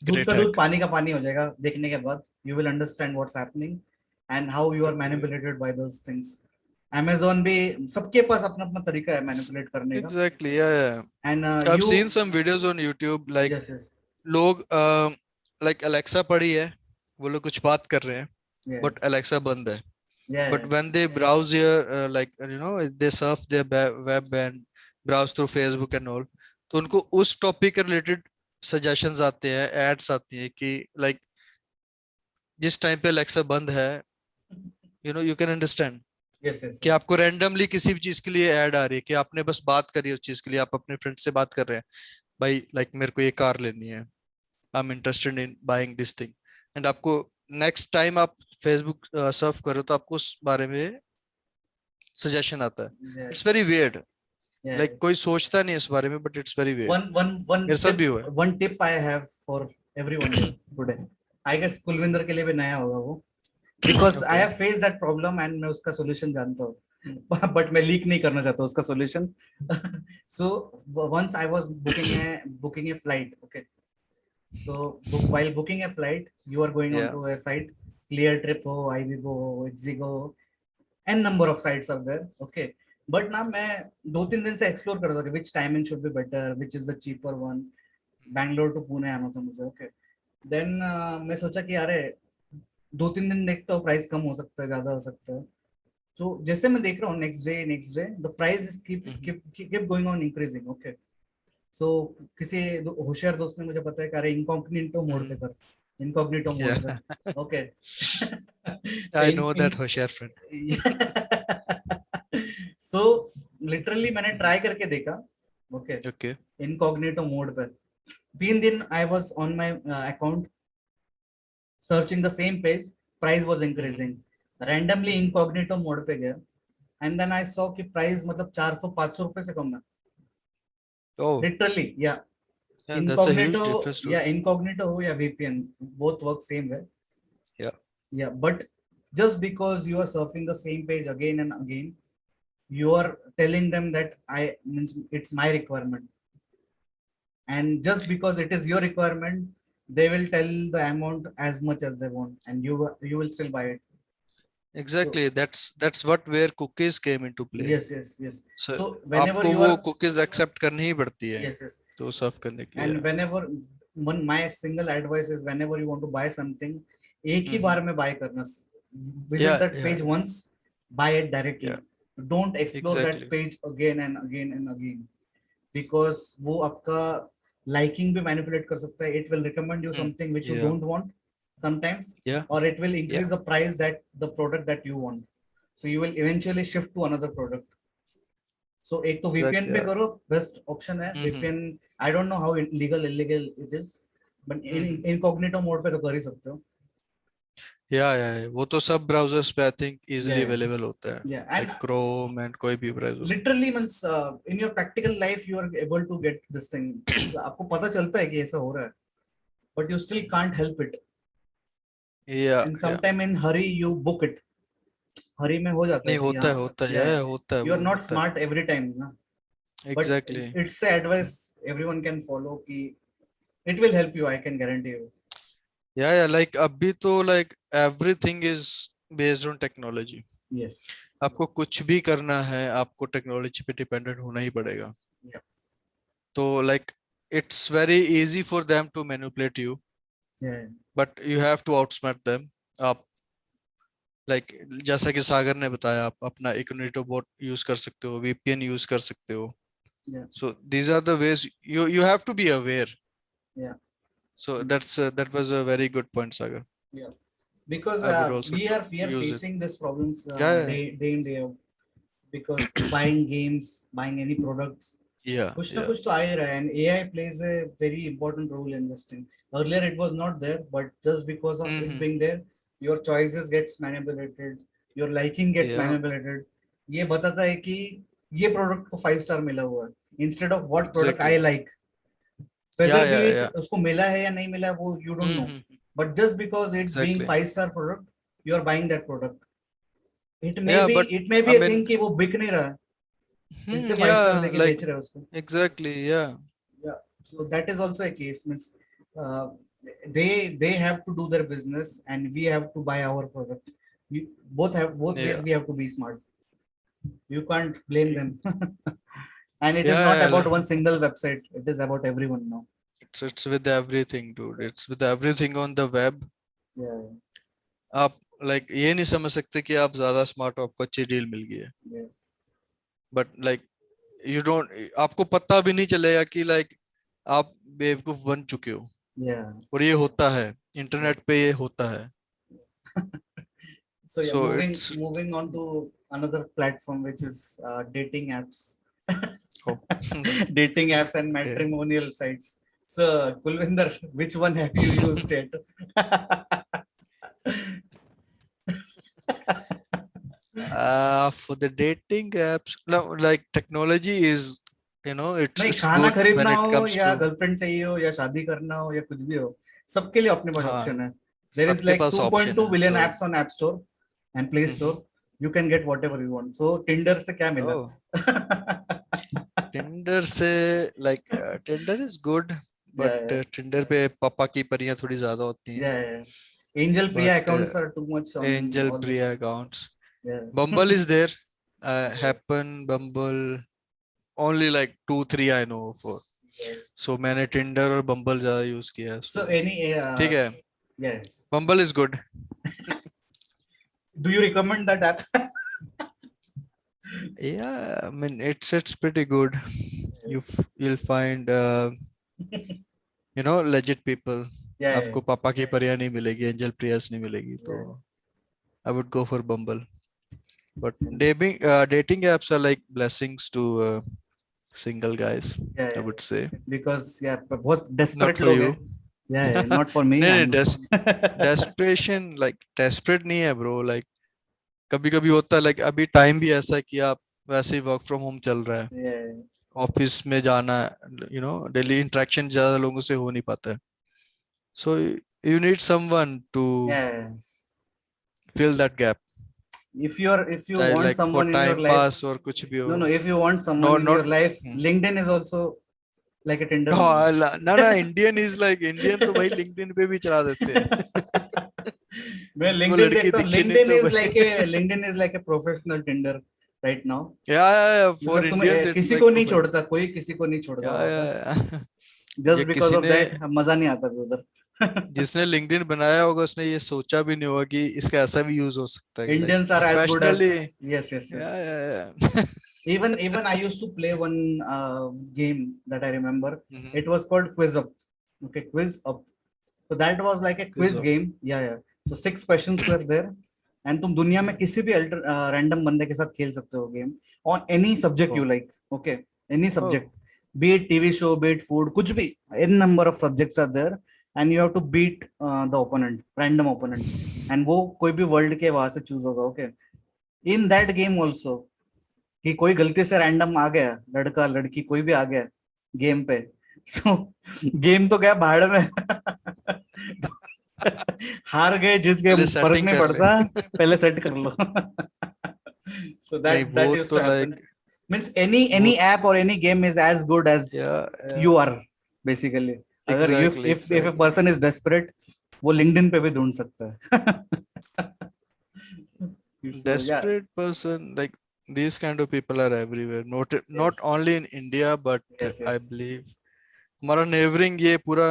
[SPEAKER 1] दूध
[SPEAKER 2] Great
[SPEAKER 1] का दूध
[SPEAKER 2] hack.
[SPEAKER 1] पानी का पानी हो जाएगा देखने के बाद. You will understand what's happening and how you are
[SPEAKER 2] Exactly.
[SPEAKER 1] manipulated by those things. Amazon भी सबके पास अपना अपना तरीका है मैनिपुलेट करने का.
[SPEAKER 2] Exactly. Yeah, yeah.
[SPEAKER 1] And
[SPEAKER 2] I've
[SPEAKER 1] you,
[SPEAKER 2] seen some videos on YouTube like
[SPEAKER 1] yes, yes,
[SPEAKER 2] लोग like Alexa पड़ी है, वो लोग कुछ बात कर रहे हैं,
[SPEAKER 1] yeah,
[SPEAKER 2] but Alexa बंद है.
[SPEAKER 1] yeah,
[SPEAKER 2] But when they browse here, like they surf their web and browse through Facebook and all, तो उनको उस टॉपिक के रिलेटेड सजेशंस आते हैं, एड्स आती हैं कि like जिस टाइम पे Alexa बंद है, you can understand
[SPEAKER 1] yes, yes,
[SPEAKER 2] कि
[SPEAKER 1] yes.
[SPEAKER 2] आपको रैंडमली किसी भी चीज के लिए ऐड आ रही है कि आपने बस बात करी उस चीज के लिए, आप अपने फ्रेंड से बात कर रहे हैं, भाई लाइक मेरे को ये कार लेनी है, I am interested in buying this thing, and आपको नेक्स्ट टाइम आप फेसबुक सर्फ करो तो आपको उस बारे में सजेशन आता है.
[SPEAKER 1] Yeah,
[SPEAKER 2] it's very weird.
[SPEAKER 1] yeah.
[SPEAKER 2] Like कोई सोचता नहीं है इस बारे में, but it's very weird.
[SPEAKER 1] One
[SPEAKER 2] मेरे साथ भी हुआ है.
[SPEAKER 1] one tip I have for everyone here today. I guess Kulwinder के लिए भी नया होगा वो, because I
[SPEAKER 2] Okay.
[SPEAKER 1] have faced that problem and मैं उसका solution जानता हूँ. But मैं लीक नहीं करना चाहता उसका solution. So once I was booking a flight. Okay. So while booking a flight, you are going
[SPEAKER 2] Yeah.
[SPEAKER 1] onto a site, Clear Trip हो, IBIBO हो, Exigo हो, n number of sites are there. Okay. But ना मैं 2-3 दिन से explore कर रहा था कि which timing should be better, which is the cheaper one. Bangalore to Pune आना था मुझे. ओके. देन मैं सोचा कि अरे 2-3 दिन देखता हूँ, प्राइस कम हो सकता है, ज्यादा हो सकता है. तो जैसे मैं देख रहा हूँ next day the price is keep going on increasing. Okay. So किसी होशियार दोस्त ने मुझे बताया कि अरे इनकॉग्निटो मोड पे कर, इनकॉग्निटो मोड
[SPEAKER 2] Yeah.
[SPEAKER 1] पे. ओके.
[SPEAKER 2] I know that होशियार friend.
[SPEAKER 1] सो लिटरली मैंने ट्राई करके देखा. ओके.
[SPEAKER 2] Okay.
[SPEAKER 1] इनकॉग्निटो मोड पे 3 दिन I was on my account searching the same page, price was increasing. Randomly incognito mode पे गया एंड देन आई सॉ कि price मतलब 400-500 रुपए से कम है.
[SPEAKER 2] Oh,
[SPEAKER 1] लिटरली या
[SPEAKER 2] yeah, that's a
[SPEAKER 1] incognito
[SPEAKER 2] huge difference too.
[SPEAKER 1] या इनकॉग्निटो हो या VPN, both work same way.
[SPEAKER 2] Yeah.
[SPEAKER 1] Yeah, but just because you are surfing the same page again and again, you are telling them that I means it's my requirement, and just because it is your requirement, they will tell the amount as much as they want, and you will still buy it. So
[SPEAKER 2] Exactly. That's what where cookies came into play.
[SPEAKER 1] yes, yes, yes.
[SPEAKER 2] So
[SPEAKER 1] So whenever
[SPEAKER 2] आपको
[SPEAKER 1] you
[SPEAKER 2] वो
[SPEAKER 1] are,
[SPEAKER 2] cookies accept करनी ही पड़ती है
[SPEAKER 1] yes, yes,
[SPEAKER 2] तो सर्व करने के लिए.
[SPEAKER 1] and whenever one my single advice is whenever you want to buy something, एक ही बार में buy करना. Visit
[SPEAKER 2] Yeah,
[SPEAKER 1] that
[SPEAKER 2] yeah,
[SPEAKER 1] page once, buy it directly.
[SPEAKER 2] yeah.
[SPEAKER 1] Don't explore that
[SPEAKER 2] Exactly.
[SPEAKER 1] page again and again and again, because वो आपका liking भी manipulate कर सकता है. It will recommend you something which you
[SPEAKER 2] Yeah,
[SPEAKER 1] don't want sometimes,
[SPEAKER 2] yeah,
[SPEAKER 1] or it will
[SPEAKER 2] yeah.
[SPEAKER 1] increase the price that the product that you want. So you will eventually shift to another product. So एक तो VPN
[SPEAKER 2] Exactly.
[SPEAKER 1] पे
[SPEAKER 2] Yeah.
[SPEAKER 1] करो, best option है VPN. I don't know how legal illegal it is, but in incognito mode पे तो कर ही सकते हो.
[SPEAKER 2] Yeah, yeah. वो तो सब ब्राउजर्स पे I think easily
[SPEAKER 1] Yeah,
[SPEAKER 2] available होता है.
[SPEAKER 1] yeah, and
[SPEAKER 2] Like Chrome and कोई भी browser.
[SPEAKER 1] literally means in your practical life you are able to get this thing. आपको पता चलता है कि ऐसा हो रहा है, but you still can't help it.
[SPEAKER 2] Yeah,
[SPEAKER 1] And
[SPEAKER 2] yeah.
[SPEAKER 1] sometime in hurry you book it. हरी में हो जाता है
[SPEAKER 2] नहीं
[SPEAKER 1] कि
[SPEAKER 2] होता है, yeah, होता है,
[SPEAKER 1] you are
[SPEAKER 2] वो
[SPEAKER 1] not
[SPEAKER 2] होता है.
[SPEAKER 1] smart every time ना. But
[SPEAKER 2] Exactly.
[SPEAKER 1] it's a advice everyone can follow कि it will help you, I can guarantee you.
[SPEAKER 2] yeah, like अभी तो like everything is based on technology.
[SPEAKER 1] Yes.
[SPEAKER 2] आपको कुछ भी करना है आपको टेक्नोलॉजी पे डिपेंडेंट होना ही पड़ेगा.
[SPEAKER 1] Yeah.
[SPEAKER 2] तो like it's very easy for them to manipulate you,
[SPEAKER 1] Yeah.
[SPEAKER 2] but you have to outsmart them. आप like जैसा कि सागर ने बताया आप अपना इग्निटो बोट यूज कर सकते हो, VPN यूज कर सकते हो.
[SPEAKER 1] Yeah.
[SPEAKER 2] So these are the ways you have to be aware.
[SPEAKER 1] Yeah.
[SPEAKER 2] So that was a very good point, Sagar.
[SPEAKER 1] Yeah. Because
[SPEAKER 2] I would also
[SPEAKER 1] we are
[SPEAKER 2] use it.
[SPEAKER 1] facing this problems
[SPEAKER 2] Yeah,
[SPEAKER 1] day in day out, because buying games, buying any products,
[SPEAKER 2] yeah,
[SPEAKER 1] कुछ ना
[SPEAKER 2] yeah.
[SPEAKER 1] कुछ तो आ ही रहा है, and AI plays a very important role in this thing. Earlier it was not there, but just because of it
[SPEAKER 2] Mm-hmm.
[SPEAKER 1] being there, your choices gets manipulated, your liking gets
[SPEAKER 2] Yeah,
[SPEAKER 1] manipulated. ये बताता है कि ये product को 5 star मिला हुआ है, instead of what product I
[SPEAKER 2] exactly.
[SPEAKER 1] like,
[SPEAKER 2] Yeah,
[SPEAKER 1] whether be
[SPEAKER 2] yeah,
[SPEAKER 1] it
[SPEAKER 2] yeah.
[SPEAKER 1] उसको मिला है या नहीं मिला है वो you don't know,
[SPEAKER 2] Mm-hmm.
[SPEAKER 1] but just because it being
[SPEAKER 2] Exactly.
[SPEAKER 1] 5 star product, you are buying that product.
[SPEAKER 2] Yeah, but
[SPEAKER 1] It may
[SPEAKER 2] I
[SPEAKER 1] be a
[SPEAKER 2] mean,
[SPEAKER 1] thing कि वो बिक नहीं रहा है, इसलिए 5 स्टार
[SPEAKER 2] yeah,
[SPEAKER 1] देके
[SPEAKER 2] like
[SPEAKER 1] बेच रहे हैं उसको.
[SPEAKER 2] exactly, yeah.
[SPEAKER 1] Yeah, so that is also a case, means uh, they have to do their business and we have to buy our product. We both ways
[SPEAKER 2] Yeah,
[SPEAKER 1] we have to be smart. You can't blame them. And it is not
[SPEAKER 2] yeah,
[SPEAKER 1] about one single website, it is about everyone now.
[SPEAKER 2] it's with everything, dude. It's with everything on the web.
[SPEAKER 1] Yeah.
[SPEAKER 2] आप like ये नहीं समझ सकते कि आप ज्यादा smart हो, आपको अच्छी डील मिल गई है.
[SPEAKER 1] Yeah.
[SPEAKER 2] But like you don't, आपको पता भी नहीं चलेगा कि like आप बेवकूफ बन चुके हो.
[SPEAKER 1] Yeah.
[SPEAKER 2] और ये होता है, इंटरनेट पे ये होता है.
[SPEAKER 1] So yeah,
[SPEAKER 2] So
[SPEAKER 1] moving
[SPEAKER 2] it's
[SPEAKER 1] moving on to another platform, which is dating apps.
[SPEAKER 2] oh.
[SPEAKER 1] Dating apps and
[SPEAKER 2] Okay.
[SPEAKER 1] matrimonial sites. So Kulvinder, which one have you used it?
[SPEAKER 2] For the dating apps, no, like technology is,
[SPEAKER 1] नहीं,
[SPEAKER 2] it's
[SPEAKER 1] खाना
[SPEAKER 2] good when
[SPEAKER 1] खरीदना
[SPEAKER 2] it
[SPEAKER 1] हो
[SPEAKER 2] comes
[SPEAKER 1] या
[SPEAKER 2] to,
[SPEAKER 1] girlfriend चाहिए हो या शादी करना हो या कुछ भी हो, सबके लिए अपने पास
[SPEAKER 2] हाँ,
[SPEAKER 1] ऑप्शन है. There is
[SPEAKER 2] सबके
[SPEAKER 1] like
[SPEAKER 2] पास ऑप्शन
[SPEAKER 1] 2.2
[SPEAKER 2] है.
[SPEAKER 1] billion
[SPEAKER 2] So
[SPEAKER 1] apps on App Store and Play Store.
[SPEAKER 2] mm-hmm.
[SPEAKER 1] You can get whatever you want. So Tinder से क्या मिला?
[SPEAKER 2] Oh, Tinder से like Tinder is good, but
[SPEAKER 1] Yeah,
[SPEAKER 2] Tinder पे पापा की परियां थोड़ी ज्यादा होती हैं.
[SPEAKER 1] yeah, yeah. Angel
[SPEAKER 2] But
[SPEAKER 1] Priya accounts are too much on
[SPEAKER 2] Angel
[SPEAKER 1] all this.
[SPEAKER 2] Priya accounts.
[SPEAKER 1] Yeah.
[SPEAKER 2] Bumble is there. Happen, Bumble, only like 2 3 I know for.
[SPEAKER 1] Yeah.
[SPEAKER 2] So मैंने Tinder और Bumble ज्यादा यूज किया है.
[SPEAKER 1] So
[SPEAKER 2] So
[SPEAKER 1] any
[SPEAKER 2] ठीक है,
[SPEAKER 1] yeah.
[SPEAKER 2] Bumble is good.
[SPEAKER 1] Do you recommend that app?
[SPEAKER 2] Yeah, I mean it's pretty good. You'll find legit people.
[SPEAKER 1] Yeah,
[SPEAKER 2] आपको पापा की परियां नहीं मिलेगी, एंजल प्रियास नहीं मिलेगी. तो
[SPEAKER 1] yeah.
[SPEAKER 2] I would go for Bumble. But dating apps are like blessings to single guys,
[SPEAKER 1] Yeah,
[SPEAKER 2] I
[SPEAKER 1] yeah.
[SPEAKER 2] would say.
[SPEAKER 1] Because yeah, बहुत
[SPEAKER 2] Not
[SPEAKER 1] desperate
[SPEAKER 2] for
[SPEAKER 1] लोग हैं.
[SPEAKER 2] you.
[SPEAKER 1] Yeah, yeah, not for me.
[SPEAKER 2] नहीं नहीं,
[SPEAKER 1] I'm
[SPEAKER 2] desperation like desperate नहीं है bro. Like कभी कभी होता है, like अभी टाइम भी ऐसा है कि आप वैसे ही वर्क फ्रॉम होम चल रहा है,
[SPEAKER 1] yeah,
[SPEAKER 2] ऑफिस में जाना है, डेली इंटरेक्शन ज्यादा लोगों से हो नहीं पाता है. So you need someone to
[SPEAKER 1] yeah.
[SPEAKER 2] fill that gap,
[SPEAKER 1] If you
[SPEAKER 2] चाहे
[SPEAKER 1] want
[SPEAKER 2] like for
[SPEAKER 1] someone in your
[SPEAKER 2] time
[SPEAKER 1] life,
[SPEAKER 2] pass और कुछ भी
[SPEAKER 1] no,
[SPEAKER 2] हो.
[SPEAKER 1] no. If you want someone
[SPEAKER 2] No,
[SPEAKER 1] in
[SPEAKER 2] not
[SPEAKER 1] your life, LinkedIn is also like a Tinder only.
[SPEAKER 2] ना Indian is like, Indian तो भाई LinkedIn पे भी चला देते हैं.
[SPEAKER 1] मैं
[SPEAKER 2] वो
[SPEAKER 1] LinkedIn
[SPEAKER 2] लड़की
[SPEAKER 1] देखता हूँ.
[SPEAKER 2] दिखी नहीं तो भाई.
[SPEAKER 1] LinkedIn is like a professional Tinder right now.
[SPEAKER 2] या
[SPEAKER 1] मतलब
[SPEAKER 2] फॉर
[SPEAKER 1] तुम्हें
[SPEAKER 2] इंडियंस इट्स
[SPEAKER 1] किसी
[SPEAKER 2] लाइक
[SPEAKER 1] को नहीं
[SPEAKER 2] प्रोफेशनल.
[SPEAKER 1] छोड़ता, कोई किसी को नहीं छोड़ता
[SPEAKER 2] या
[SPEAKER 1] वहाँ पे.
[SPEAKER 2] या या
[SPEAKER 1] Just because
[SPEAKER 2] किसी
[SPEAKER 1] of
[SPEAKER 2] ने
[SPEAKER 1] that मजा नहीं आता फिर उधर.
[SPEAKER 2] जिसने लिंक्डइन बनाया होगा उसने ये सोचा भी नहीं होगा कि इसका ऐसा भी यूज हो सकता है कि like
[SPEAKER 1] Indians are as good
[SPEAKER 2] professionally.
[SPEAKER 1] as yes.
[SPEAKER 2] या
[SPEAKER 1] Even I used to play one game that I remember.
[SPEAKER 2] Mhm.
[SPEAKER 1] It was called Quiz Up. Okay, Quiz Up. So that was like a quiz game. Yeah. So 6 questions were there, and तुम दुनिया में किसी भी random बंदे के साथ खेल सकते हो game on any subject you
[SPEAKER 2] Oh.
[SPEAKER 1] like. Okay, any subject,
[SPEAKER 2] Oh.
[SPEAKER 1] be it TV show, be it food, कुछ भी. N number of subjects are there, and you have to beat the opponent, random opponent, and वो कोई भी world के वहां से choose होगा. Okay, in that game also, कि कोई गलती से रैंडम आ गया, लड़का लड़की कोई भी आ गया गेम पे, सो गेम तो गया भाड़ में. हार गए जीत गए
[SPEAKER 2] पहले
[SPEAKER 1] फर्क
[SPEAKER 2] सेटिंग
[SPEAKER 1] नहीं
[SPEAKER 2] कर ले.
[SPEAKER 1] पड़ता, पहले सेट कर लो. So
[SPEAKER 2] नहीं
[SPEAKER 1] that
[SPEAKER 2] वो
[SPEAKER 1] used
[SPEAKER 2] तो
[SPEAKER 1] to happen.
[SPEAKER 2] Like
[SPEAKER 1] Means any app or any game is as good as
[SPEAKER 2] या
[SPEAKER 1] you are basically. अगर
[SPEAKER 2] exactly
[SPEAKER 1] if a person is desperate, वो लिंक्डइन पे भी ढूंढ सकता है. So, yeah.
[SPEAKER 2] Desperate person, like these kind of people are everywhere. Not
[SPEAKER 1] Yes.
[SPEAKER 2] only in India, but
[SPEAKER 1] Yes.
[SPEAKER 2] I
[SPEAKER 1] Yes.
[SPEAKER 2] believe हमारा neighbouring ये पूरा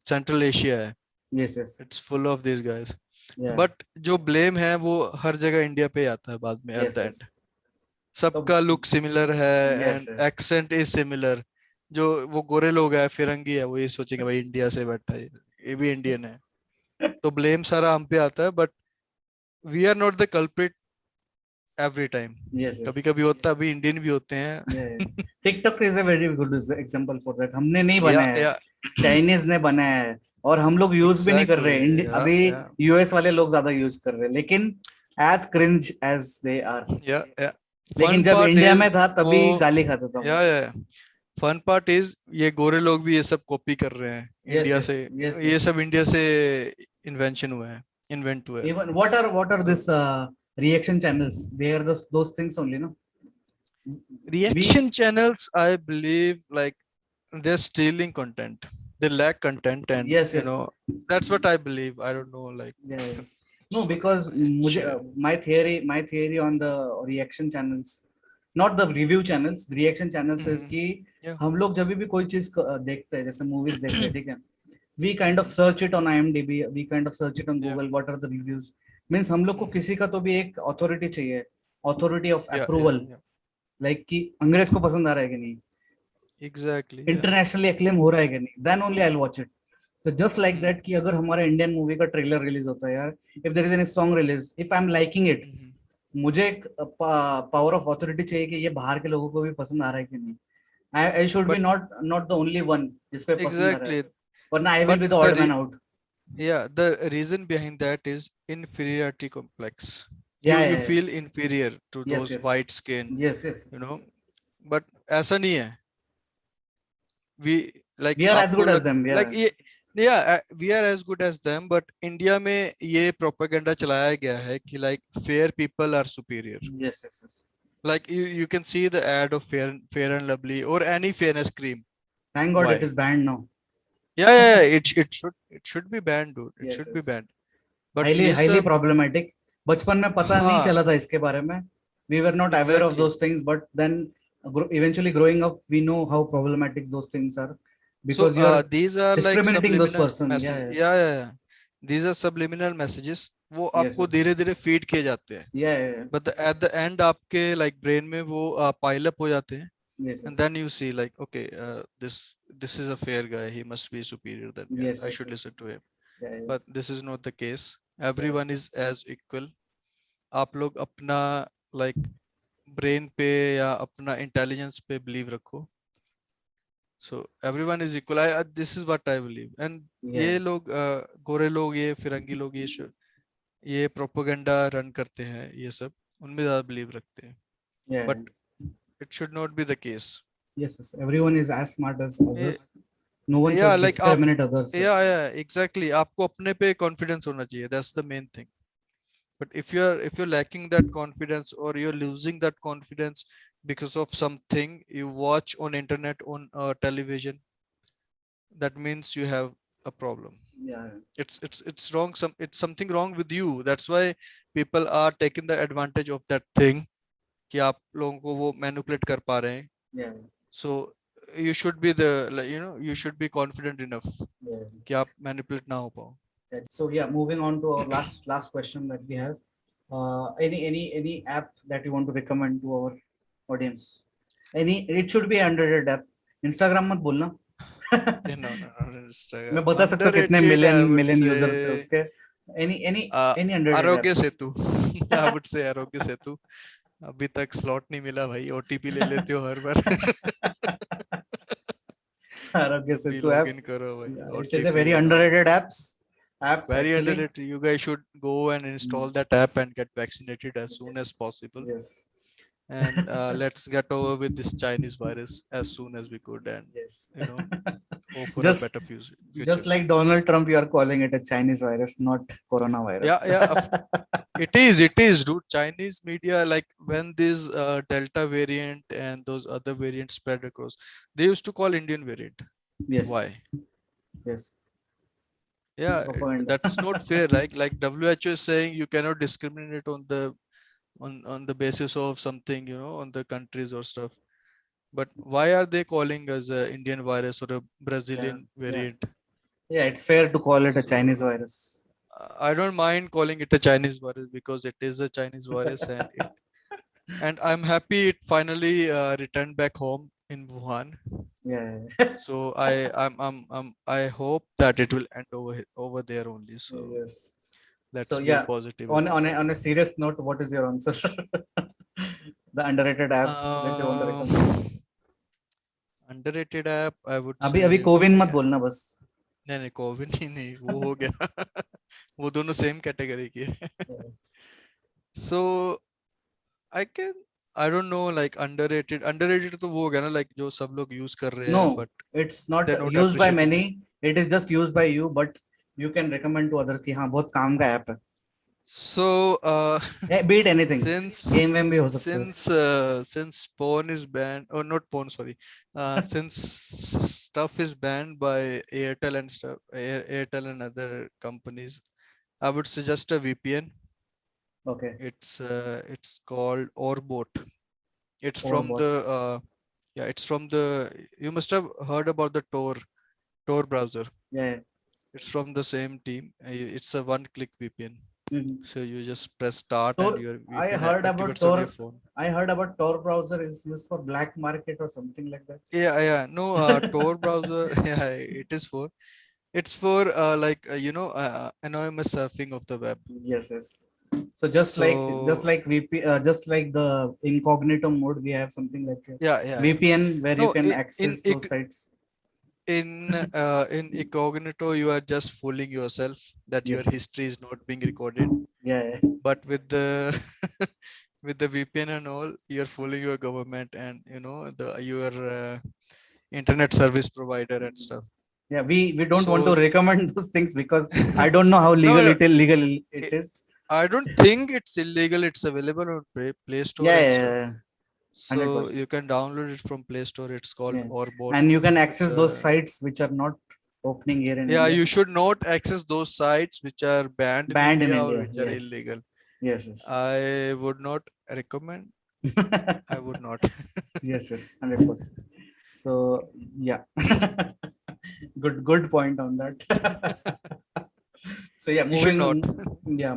[SPEAKER 2] सेंट्रल एशिया है.
[SPEAKER 1] Yes. Yes.
[SPEAKER 2] It's full of this guys.
[SPEAKER 1] Yeah.
[SPEAKER 2] But जो blame है वो हर जगह India पे ही आता है बाद में at the
[SPEAKER 1] Yes.
[SPEAKER 2] And.
[SPEAKER 1] Yes. So
[SPEAKER 2] सबका लुक सिमिलर है
[SPEAKER 1] yes.
[SPEAKER 2] And
[SPEAKER 1] Yes.
[SPEAKER 2] Accent is similar. जो वो गोरे लोग हैं फिरंगी है वो ये सोचेंगे भाई इंडिया से बैठा है ये भी इंडियन है. तो ब्लेम सारा हम पे आता है. But we are not the culprit every time.
[SPEAKER 1] Yes.
[SPEAKER 2] कभी
[SPEAKER 1] Yes.
[SPEAKER 2] कभी होता है अभी इंडियन भी होते
[SPEAKER 1] Yeah.
[SPEAKER 2] हैं.
[SPEAKER 1] Yeah. TikTok is a very good example for that. हमने नहीं
[SPEAKER 2] या
[SPEAKER 1] बनाया है,
[SPEAKER 2] या
[SPEAKER 1] चाइनीज ने बनाया है. और हम लोग यूज भी नहीं कर रहे हैं.
[SPEAKER 2] एग्जैक्टली या
[SPEAKER 1] अभी
[SPEAKER 2] या
[SPEAKER 1] यूएस वाले लोग ज्यादा यूज कर रहे हैं, लेकिन as cringe as they are.
[SPEAKER 2] या
[SPEAKER 1] लेकिन
[SPEAKER 2] फन
[SPEAKER 1] जब
[SPEAKER 2] पार्ट
[SPEAKER 1] इंडिया
[SPEAKER 2] इज
[SPEAKER 1] में था
[SPEAKER 2] वो
[SPEAKER 1] तभी गाली खाता था वो.
[SPEAKER 2] या फन पार्ट इज ये गोरे लोग भी ये सब कॉपी कर रहे हैं
[SPEAKER 1] Yes.
[SPEAKER 2] India
[SPEAKER 1] Yes.
[SPEAKER 2] से.
[SPEAKER 1] Yes.
[SPEAKER 2] ये
[SPEAKER 1] Yes.
[SPEAKER 2] सब इंडिया से इन्वेंशन हुआ है, इन्वेंट हुआ है.
[SPEAKER 1] Even what are this reaction channels? They are those things only, no?
[SPEAKER 2] Reaction
[SPEAKER 1] We
[SPEAKER 2] channels, I believe, like they're stealing content. They lack content, and
[SPEAKER 1] yes. Yes.
[SPEAKER 2] that's what I believe. I don't know, like
[SPEAKER 1] Yeah. Yeah. No,
[SPEAKER 2] so
[SPEAKER 1] because
[SPEAKER 2] it's
[SPEAKER 1] मुझे my theory on the reaction channels, not the review channels, reaction channels is कि
[SPEAKER 2] yeah.
[SPEAKER 1] हम लोग जब भी कोई चीज देखते हैं, जैसे मूवीज देखते हैं, ठीक है, we kind of search it on IMDb, we kind of search it on
[SPEAKER 2] Yeah.
[SPEAKER 1] Google, what are the reviews. Means हम लोग को किसी का तो भी एक अथॉरिटी चाहिए, authority of
[SPEAKER 2] Yeah,
[SPEAKER 1] approval, like कि अंग्रेज को पसंद आ रहा है कि नहीं,
[SPEAKER 2] exactly.
[SPEAKER 1] इंटरनेशनली एक्लेम हो रहा है कि नहीं, then only I will watch it. तो जस्ट लाइक दैट कि अगर हमारा इंडियन मूवी का ट्रेलर रिलीज होता है यार, if there is any song release, if I am liking it, मुझे एक पावर ऑफ अथॉरिटी चाहिए कि ये बाहर के लोगों को भी पसंद आ रहा है कि नहीं. I should be
[SPEAKER 2] But
[SPEAKER 1] not the only one जिसको ये पसंद आ रहा है,
[SPEAKER 2] exactly,
[SPEAKER 1] वरना I will
[SPEAKER 2] but
[SPEAKER 1] be the odd man out.
[SPEAKER 2] yeah, the reason behind that is inferiority complex.
[SPEAKER 1] Yeah,
[SPEAKER 2] You
[SPEAKER 1] yeah,
[SPEAKER 2] feel inferior to
[SPEAKER 1] yes,
[SPEAKER 2] those
[SPEAKER 1] yes,
[SPEAKER 2] white skin,
[SPEAKER 1] yes, yes.
[SPEAKER 2] but ऐसा नहीं है. We like
[SPEAKER 1] We are as
[SPEAKER 2] आपको
[SPEAKER 1] good as
[SPEAKER 2] लग
[SPEAKER 1] them.
[SPEAKER 2] like
[SPEAKER 1] Yeah,
[SPEAKER 2] ये we are as good as them, but India में ये propaganda चलाया गया है कि like fair people are superior.
[SPEAKER 1] yes, yes, yes.
[SPEAKER 2] Like you can see the ad of fair and lovely or any fairness cream.
[SPEAKER 1] Thank God
[SPEAKER 2] Why?
[SPEAKER 1] it is banned now.
[SPEAKER 2] Yeah, it should be banned, dude. It
[SPEAKER 1] Yes,
[SPEAKER 2] should be
[SPEAKER 1] yes.
[SPEAKER 2] banned. But
[SPEAKER 1] Highly
[SPEAKER 2] ये सब
[SPEAKER 1] problematic. बचपन में पता नहीं
[SPEAKER 2] हाँ
[SPEAKER 1] चला था इसके बारे में. We were not aware of
[SPEAKER 2] exactly.
[SPEAKER 1] those things, but then eventually growing up, we know how problematic those things are,
[SPEAKER 2] So
[SPEAKER 1] because you are
[SPEAKER 2] these are like
[SPEAKER 1] discriminating those
[SPEAKER 2] subliminal
[SPEAKER 1] person. Yeah,
[SPEAKER 2] message.
[SPEAKER 1] yeah,
[SPEAKER 2] Yeah. These are subliminal messages. वो
[SPEAKER 1] yes,
[SPEAKER 2] आपको धीरे धीरे feed किए जाते हैं.
[SPEAKER 1] yeah, yeah,
[SPEAKER 2] But at the end आपके like brain में वो pile up हो जाते हैं.
[SPEAKER 1] yes,
[SPEAKER 2] And
[SPEAKER 1] yes,
[SPEAKER 2] then you see like okay, this is a fair guy. He must be superior than me.
[SPEAKER 1] yes,
[SPEAKER 2] I
[SPEAKER 1] yes,
[SPEAKER 2] should
[SPEAKER 1] yes,
[SPEAKER 2] listen to him.
[SPEAKER 1] yeah, yeah,
[SPEAKER 2] But this is not the case. Everyone is as equal. आप लोग अपना like brain पे या अपना intelligence पे believe रखो. So everyone is equal. This is what I believe. And
[SPEAKER 1] yeah,
[SPEAKER 2] ये लोग गोरे लोग ये फिरंगी लोग ये प्रोपेगेंडा रन करते हैं ये सब उनमें ज्यादा बिलीव रखते हैं.
[SPEAKER 1] yeah,
[SPEAKER 2] But it should not be the case.
[SPEAKER 1] yes, yes. Everyone is as smart as
[SPEAKER 2] ये
[SPEAKER 1] others. No one
[SPEAKER 2] yeah
[SPEAKER 1] should
[SPEAKER 2] like आप
[SPEAKER 1] discriminate others.
[SPEAKER 2] yeah exactly. आपको अपने पे confidence होना चाहिए. That's the main thing. But if you're lacking that confidence or you're losing that confidence because of something you watch on internet on television, that means you have a problem.
[SPEAKER 1] Yeah,
[SPEAKER 2] It's wrong. It's something wrong with you. That's why people are taking the advantage of that thing कि आप लोगों को वो manipulate कर पा रहे हैं.
[SPEAKER 1] yeah,
[SPEAKER 2] So you should be the like, you should be confident enough
[SPEAKER 1] yeah.
[SPEAKER 2] कि आप manipulate ना हो पाओ.
[SPEAKER 1] So yeah, moving on to our last question that we have. Any app that you want to recommend to our audience? It should be underrated app. Instagram मत बोलना.
[SPEAKER 2] No, Instagram.
[SPEAKER 1] मैं बता सकता हूँ कितने
[SPEAKER 2] Underrated, I would
[SPEAKER 1] million users है
[SPEAKER 2] say,
[SPEAKER 1] उसके. Any underrated
[SPEAKER 2] आरोग्य
[SPEAKER 1] app?
[SPEAKER 2] Setu. I would say Aarogya Setu. अभी तक स्लॉट नहीं मिला भाई. OTP ले लेते हो हर बार.
[SPEAKER 1] आरोग्य
[SPEAKER 2] भी
[SPEAKER 1] सेतु app.
[SPEAKER 2] लॉगिन करो भाई.
[SPEAKER 1] It is a
[SPEAKER 2] OTP
[SPEAKER 1] very
[SPEAKER 2] low.
[SPEAKER 1] underrated app.
[SPEAKER 2] Very
[SPEAKER 1] Actually.
[SPEAKER 2] underrated. You guys should go and install that app and get vaccinated as soon as possible.
[SPEAKER 1] Yes.
[SPEAKER 2] And let's get over with this Chinese virus as soon as we could, and
[SPEAKER 1] Yes.
[SPEAKER 2] hope for
[SPEAKER 1] Just-
[SPEAKER 2] a better future.
[SPEAKER 1] Just like Donald Trump, you are calling it a Chinese virus, not coronavirus.
[SPEAKER 2] Yeah. It is, dude. Chinese media, like when this Delta variant and those other variants spread across, they used to call Indian variant.
[SPEAKER 1] Yes.
[SPEAKER 2] Why?
[SPEAKER 1] Yes.
[SPEAKER 2] Yeah,
[SPEAKER 1] propaganda.
[SPEAKER 2] that's not fair. Like WHO is saying you cannot discriminate on the on the basis of something, you know, on the countries or stuff. But why are they calling us a Indian virus or a Brazilian
[SPEAKER 1] Yeah.
[SPEAKER 2] variant?
[SPEAKER 1] Yeah, it's fair to call it a Chinese
[SPEAKER 2] So
[SPEAKER 1] virus.
[SPEAKER 2] I don't mind calling it a Chinese virus because it is a Chinese virus, and I'm happy it finally returned back home in Wuhan.
[SPEAKER 1] Yeah.
[SPEAKER 2] So I hope that it will end over there only. So
[SPEAKER 1] Yes. So
[SPEAKER 2] let's be
[SPEAKER 1] yeah,
[SPEAKER 2] positive
[SPEAKER 1] on
[SPEAKER 2] about it.
[SPEAKER 1] on a serious note, what is your answer? The underrated app that you want to recommend.
[SPEAKER 2] Um, underrated app, I would
[SPEAKER 1] अभी अभी
[SPEAKER 2] say.
[SPEAKER 1] CoWIN मत
[SPEAKER 2] Yeah,
[SPEAKER 1] बोलना बस.
[SPEAKER 2] नहीं नहीं Covid ही नहीं वो हो गया वो दोनों सेम कैटेगरी की है so I can I don't know like underrated तो वो हो गया ना लाइक जो सब लोग यूज कर रहे हैं
[SPEAKER 1] No,
[SPEAKER 2] but
[SPEAKER 1] it's
[SPEAKER 2] they
[SPEAKER 1] not
[SPEAKER 2] not
[SPEAKER 1] used by
[SPEAKER 2] appreciating it
[SPEAKER 1] many. It is just used by you, but you can recommend to others कि हाँ बहुत काम का ऐप है.
[SPEAKER 2] सो
[SPEAKER 1] Be it anything.
[SPEAKER 2] since
[SPEAKER 1] Game वेम भी हो सकता है.
[SPEAKER 2] since porn is banned or not porn sorry since stuff is banned by Airtel and stuff Airtel and other companies I would suggest a VPN.
[SPEAKER 1] Okay.
[SPEAKER 2] It's called Orbot. It's
[SPEAKER 1] Or
[SPEAKER 2] from
[SPEAKER 1] what?
[SPEAKER 2] the yeah, it's from the you must have heard about the Tor browser.
[SPEAKER 1] Yeah.
[SPEAKER 2] It's from the same team. It's a one-click VPN.
[SPEAKER 1] Mhm.
[SPEAKER 2] So you just press start and
[SPEAKER 1] Tor,
[SPEAKER 2] your
[SPEAKER 1] I
[SPEAKER 2] VPN
[SPEAKER 1] heard about
[SPEAKER 2] activates on your
[SPEAKER 1] Tor.
[SPEAKER 2] phone.
[SPEAKER 1] I heard about Tor browser is used for black market or something like that.
[SPEAKER 2] Yeah. No, Tor browser. Yeah, it is for. It's for like you know anonymous surfing of the web.
[SPEAKER 1] Yes, yes. So just
[SPEAKER 2] So
[SPEAKER 1] like VP, just like the incognito mode, we have something like a
[SPEAKER 2] yeah.
[SPEAKER 1] VPN where you
[SPEAKER 2] No,
[SPEAKER 1] can
[SPEAKER 2] in
[SPEAKER 1] access those sites.
[SPEAKER 2] in incognito you are just fooling yourself that your
[SPEAKER 1] Yes.
[SPEAKER 2] history is not being recorded,
[SPEAKER 1] Yeah.
[SPEAKER 2] but with the with the VPN and all you're fooling your government and you know the your internet service provider and stuff.
[SPEAKER 1] Yeah. We don't want to
[SPEAKER 2] So
[SPEAKER 1] recommend those things because I don't know how
[SPEAKER 2] no,
[SPEAKER 1] legal
[SPEAKER 2] no,
[SPEAKER 1] legal it
[SPEAKER 2] I
[SPEAKER 1] is.
[SPEAKER 2] I don't think it's illegal. It's available on Play Store
[SPEAKER 1] Yeah.
[SPEAKER 2] and stuff.
[SPEAKER 1] Yeah. Hundred
[SPEAKER 2] So
[SPEAKER 1] percent.
[SPEAKER 2] you can download it from Play Store. It's called
[SPEAKER 1] Yeah.
[SPEAKER 2] Orbot.
[SPEAKER 1] And you can
[SPEAKER 2] It's
[SPEAKER 1] access those
[SPEAKER 2] a
[SPEAKER 1] sites which are not opening here in
[SPEAKER 2] yeah.
[SPEAKER 1] India.
[SPEAKER 2] You should not access those sites which are banned in
[SPEAKER 1] Banned in
[SPEAKER 2] India or
[SPEAKER 1] India.
[SPEAKER 2] which are
[SPEAKER 1] Yes.
[SPEAKER 2] illegal.
[SPEAKER 1] Yes. Yes.
[SPEAKER 2] I would not recommend. I would not.
[SPEAKER 1] Yes. Yes. 100%. So yeah. Good point on that. So yeah,
[SPEAKER 2] You should not.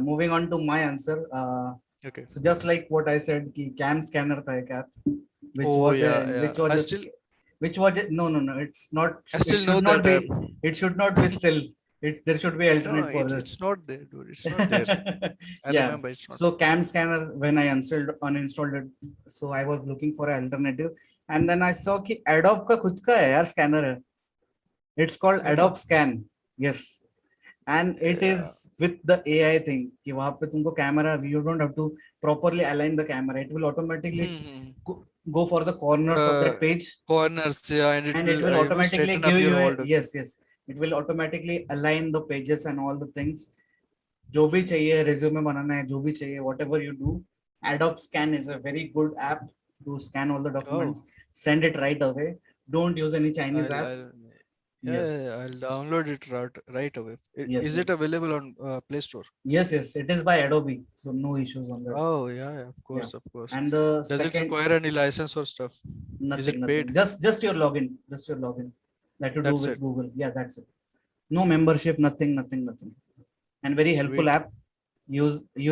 [SPEAKER 1] moving on to my answer.
[SPEAKER 2] Okay.
[SPEAKER 1] So just like what I said, कि cam scanner था एक app, which
[SPEAKER 2] Oh
[SPEAKER 1] was a
[SPEAKER 2] yeah, yeah.
[SPEAKER 1] no, it's not,
[SPEAKER 2] I
[SPEAKER 1] it
[SPEAKER 2] still know
[SPEAKER 1] should not
[SPEAKER 2] that
[SPEAKER 1] be,
[SPEAKER 2] app.
[SPEAKER 1] it should not be still, there should be
[SPEAKER 2] No,
[SPEAKER 1] alternate for
[SPEAKER 2] it's
[SPEAKER 1] this.
[SPEAKER 2] not there, dude. It's not there. I
[SPEAKER 1] Yeah,
[SPEAKER 2] remember it's not.
[SPEAKER 1] so cam scanner, when I uninstalled it, so I was looking for an alternative, and then I saw कि Adobe का खुद का है यार scanner है. It's called
[SPEAKER 2] Really?
[SPEAKER 1] Adobe Scan. Yes. And it
[SPEAKER 2] Yeah.
[SPEAKER 1] is with the AI thing कि वहां पे तुमको camera, you don't have to properly align the camera, it will automatically go for the corners of that page,
[SPEAKER 2] Corners, yeah,
[SPEAKER 1] and it will
[SPEAKER 2] you know
[SPEAKER 1] automatically
[SPEAKER 2] straighten
[SPEAKER 1] give
[SPEAKER 2] up
[SPEAKER 1] you
[SPEAKER 2] your
[SPEAKER 1] a,
[SPEAKER 2] whole document.
[SPEAKER 1] yes, it will automatically align the pages and all the things. जो भी चाहिए resume बनाना है, जो भी चाहिए, whatever you do, Adobe Scan is a very good app to scan all the documents,
[SPEAKER 2] Oh,
[SPEAKER 1] send it right away. Don't use any Chinese app.
[SPEAKER 2] I'll
[SPEAKER 1] Yes.
[SPEAKER 2] I'll download it right away.
[SPEAKER 1] Yes,
[SPEAKER 2] Is it
[SPEAKER 1] yes.
[SPEAKER 2] available on Play Store?
[SPEAKER 1] Yes, it is by Adobe, so no issues on that.
[SPEAKER 2] Oh yeah, of
[SPEAKER 1] Yeah.
[SPEAKER 2] course, of course.
[SPEAKER 1] And the
[SPEAKER 2] Does it
[SPEAKER 1] second,
[SPEAKER 2] require any license or stuff? Is
[SPEAKER 1] nothing,
[SPEAKER 2] it
[SPEAKER 1] nothing.
[SPEAKER 2] paid?
[SPEAKER 1] Just your login, that you do
[SPEAKER 2] That's
[SPEAKER 1] with
[SPEAKER 2] it.
[SPEAKER 1] Google. Yeah, that's it. No membership, nothing. And very helpful
[SPEAKER 2] Sweet.
[SPEAKER 1] app.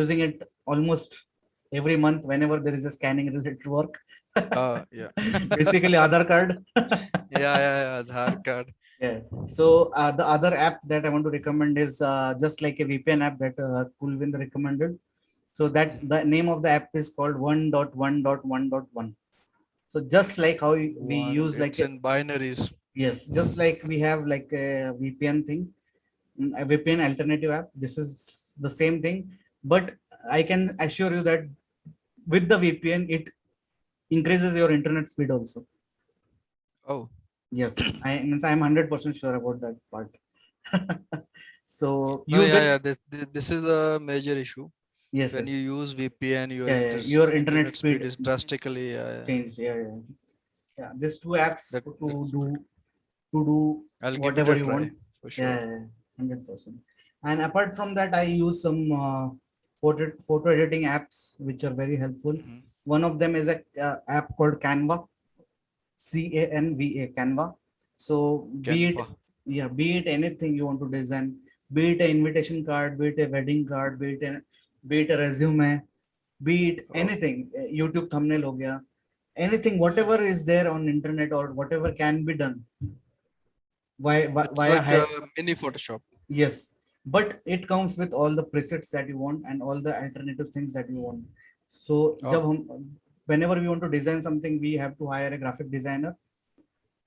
[SPEAKER 1] Using it almost every month whenever there is a scanning related work.
[SPEAKER 2] Yeah.
[SPEAKER 1] Basically, Aadhaar card.
[SPEAKER 2] Yeah. Aadhaar card.
[SPEAKER 1] Yeah. So the other app that I want to recommend is just like a VPN app that Kulvind recommended. So that the name of the app is called 1.1.1.1. So just like how we use like
[SPEAKER 2] It's in binaries.
[SPEAKER 1] yes, just like we have like a VPN thing, a VPN alternative app. This is the same thing, but I can assure you that with the VPN, it increases your internet speed also.
[SPEAKER 2] Oh.
[SPEAKER 1] Yes, I'm 100% sure about that part. So
[SPEAKER 2] No,
[SPEAKER 1] use
[SPEAKER 2] yeah.
[SPEAKER 1] it.
[SPEAKER 2] This is the major issue.
[SPEAKER 1] Yes,
[SPEAKER 2] When you
[SPEAKER 1] yes.
[SPEAKER 2] use VPN, your
[SPEAKER 1] Yeah, your internet
[SPEAKER 2] internet speed
[SPEAKER 1] speed
[SPEAKER 2] is drastically
[SPEAKER 1] changed. Yeah. These two apps
[SPEAKER 2] that's good.
[SPEAKER 1] to do
[SPEAKER 2] I'll give it
[SPEAKER 1] whatever
[SPEAKER 2] a
[SPEAKER 1] you
[SPEAKER 2] try
[SPEAKER 1] want.
[SPEAKER 2] for sure.
[SPEAKER 1] Yeah. 100%. And apart from that, I use some photo editing apps which are very helpful.
[SPEAKER 2] Mhm.
[SPEAKER 1] One of them is a app called Canva, Canva, Canva. So be it,
[SPEAKER 2] Canva.
[SPEAKER 1] yeah, be it anything you want to design, be it an invitation card, be it a wedding card, be it a resume, be it
[SPEAKER 2] Oh,
[SPEAKER 1] anything, YouTube thumbnail हो गया, anything, whatever is there on internet or whatever can be done
[SPEAKER 2] it's
[SPEAKER 1] via
[SPEAKER 2] like a mini Photoshop.
[SPEAKER 1] yes, but it comes with all the presets that you want and all the alternative things that you want. So
[SPEAKER 2] Oh,
[SPEAKER 1] whenever we want to design something, we have to hire a graphic designer.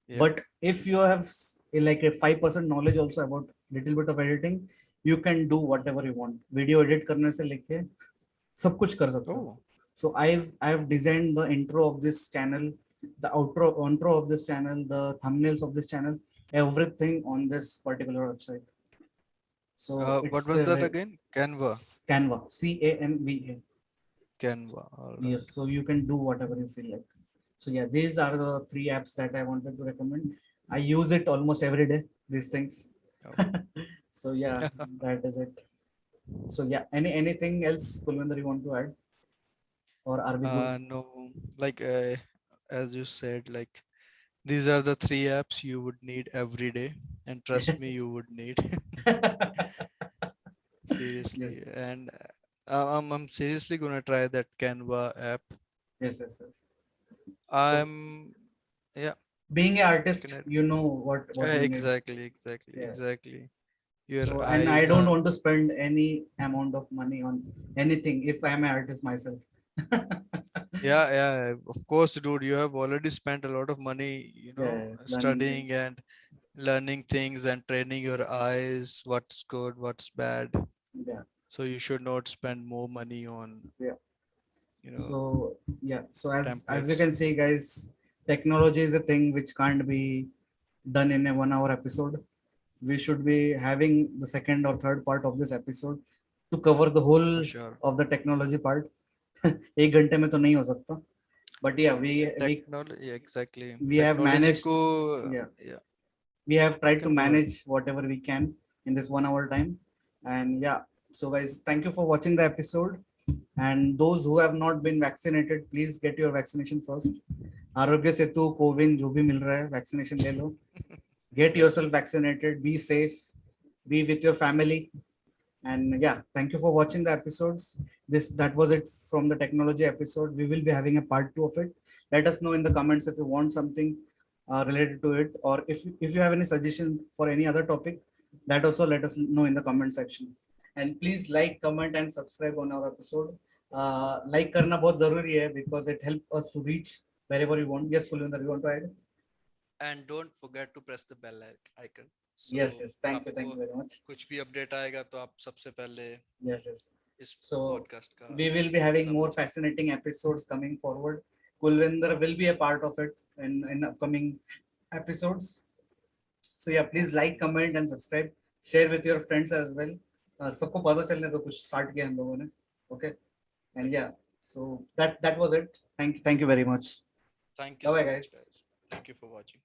[SPEAKER 2] yeah.
[SPEAKER 1] But if you have like a 5% knowledge also about little bit of editing, you can do whatever you want. Video edit करने से लेके सब कुछ कर सकते हो.
[SPEAKER 2] Oh,
[SPEAKER 1] So I've designed the intro of this channel, the intro of this channel, the thumbnails of this channel, everything on this particular website. So
[SPEAKER 2] what
[SPEAKER 1] it's
[SPEAKER 2] was
[SPEAKER 1] a
[SPEAKER 2] that again? Canva.
[SPEAKER 1] Canva, Canva.
[SPEAKER 2] Canva. All right.
[SPEAKER 1] Yes, so you can do whatever you feel like. So yeah, these are the three apps that I wanted to recommend. I use it almost every day, these things.
[SPEAKER 2] Oh.
[SPEAKER 1] So yeah, that is it. So yeah, anything else, Kulwinder, you want to add? Or are we good?
[SPEAKER 2] No, like as you said, like these are the three apps you would need every day, and trust me, you would need
[SPEAKER 1] Yes,
[SPEAKER 2] seriously. And I'm seriously gonna try that Canva app.
[SPEAKER 1] yes. So
[SPEAKER 2] I'm yeah,
[SPEAKER 1] being an
[SPEAKER 2] you can
[SPEAKER 1] artist,
[SPEAKER 2] add.
[SPEAKER 1] you know what you need. Yeah.
[SPEAKER 2] Exactly. Your
[SPEAKER 1] So, and I
[SPEAKER 2] eyes
[SPEAKER 1] don't
[SPEAKER 2] are
[SPEAKER 1] want to spend any amount of money on anything if I'm an artist myself.
[SPEAKER 2] yeah, of course, dude. You have already spent a lot of money,
[SPEAKER 1] Yeah, learning
[SPEAKER 2] studying
[SPEAKER 1] things.
[SPEAKER 2] and learning things and training your eyes, what's good, what's bad.
[SPEAKER 1] Yeah,
[SPEAKER 2] So you should not spend more money on,
[SPEAKER 1] yeah.
[SPEAKER 2] you know,
[SPEAKER 1] So yeah, so as you
[SPEAKER 2] templates.
[SPEAKER 1] can see, guys, technology is a thing which can't be done in a 1 hour episode. We should be having the second or third part of this episode to cover the
[SPEAKER 2] For
[SPEAKER 1] whole
[SPEAKER 2] sure.
[SPEAKER 1] of the technology part. एक घंटे में तो नहीं हो सकता. But yeah,
[SPEAKER 2] Technology, exactly.
[SPEAKER 1] we have
[SPEAKER 2] Technology
[SPEAKER 1] managed.
[SPEAKER 2] ko,
[SPEAKER 1] Yeah,
[SPEAKER 2] yeah,
[SPEAKER 1] we have
[SPEAKER 2] you
[SPEAKER 1] tried to
[SPEAKER 2] can go ahead.
[SPEAKER 1] manage whatever we can in this 1 hour time. And yeah, so guys, thank you for watching the episode. And those who have not been vaccinated, please get your vaccination first. Aarogya Setu CoWIN जो भी मिल रहा है vaccination ले लो. Get
[SPEAKER 2] Yeah.
[SPEAKER 1] yourself vaccinated, be safe, be with your family. And yeah, thank you for watching the episodes. That was it from the technology episode. We will be having a part 2 of it. Let us know in the comments if you want something related to it, or if you have any suggestion for any other topic, that also let us know in the comment section. And please like, comment and subscribe on our episode. Like करना बहुत जरूरी है because it helps us to reach wherever you want. Yes, Kulwinder, you want to add?
[SPEAKER 2] And don't forget to press the bell icon. So
[SPEAKER 1] Yes. Thank
[SPEAKER 2] आपको
[SPEAKER 1] you very much.
[SPEAKER 2] कुछ भी update आएगा तो आप सबसे पहले
[SPEAKER 1] Yes.
[SPEAKER 2] इस
[SPEAKER 1] So
[SPEAKER 2] podcast का
[SPEAKER 1] we will be having
[SPEAKER 2] हिस्सा
[SPEAKER 1] more
[SPEAKER 2] बनो.
[SPEAKER 1] fascinating episodes coming forward. Kulwinder will be a part of it in upcoming episodes. So yeah, please like, comment and subscribe. Share with your friends as well. सबको पता चलने तो कुछ start किया हम लोगों ने. Okay. And
[SPEAKER 2] Exactly.
[SPEAKER 1] yeah, so that was it. Thank you very much.
[SPEAKER 2] Thank you
[SPEAKER 1] Bye bye
[SPEAKER 2] so much,
[SPEAKER 1] guys.
[SPEAKER 2] guys. Thank you for watching.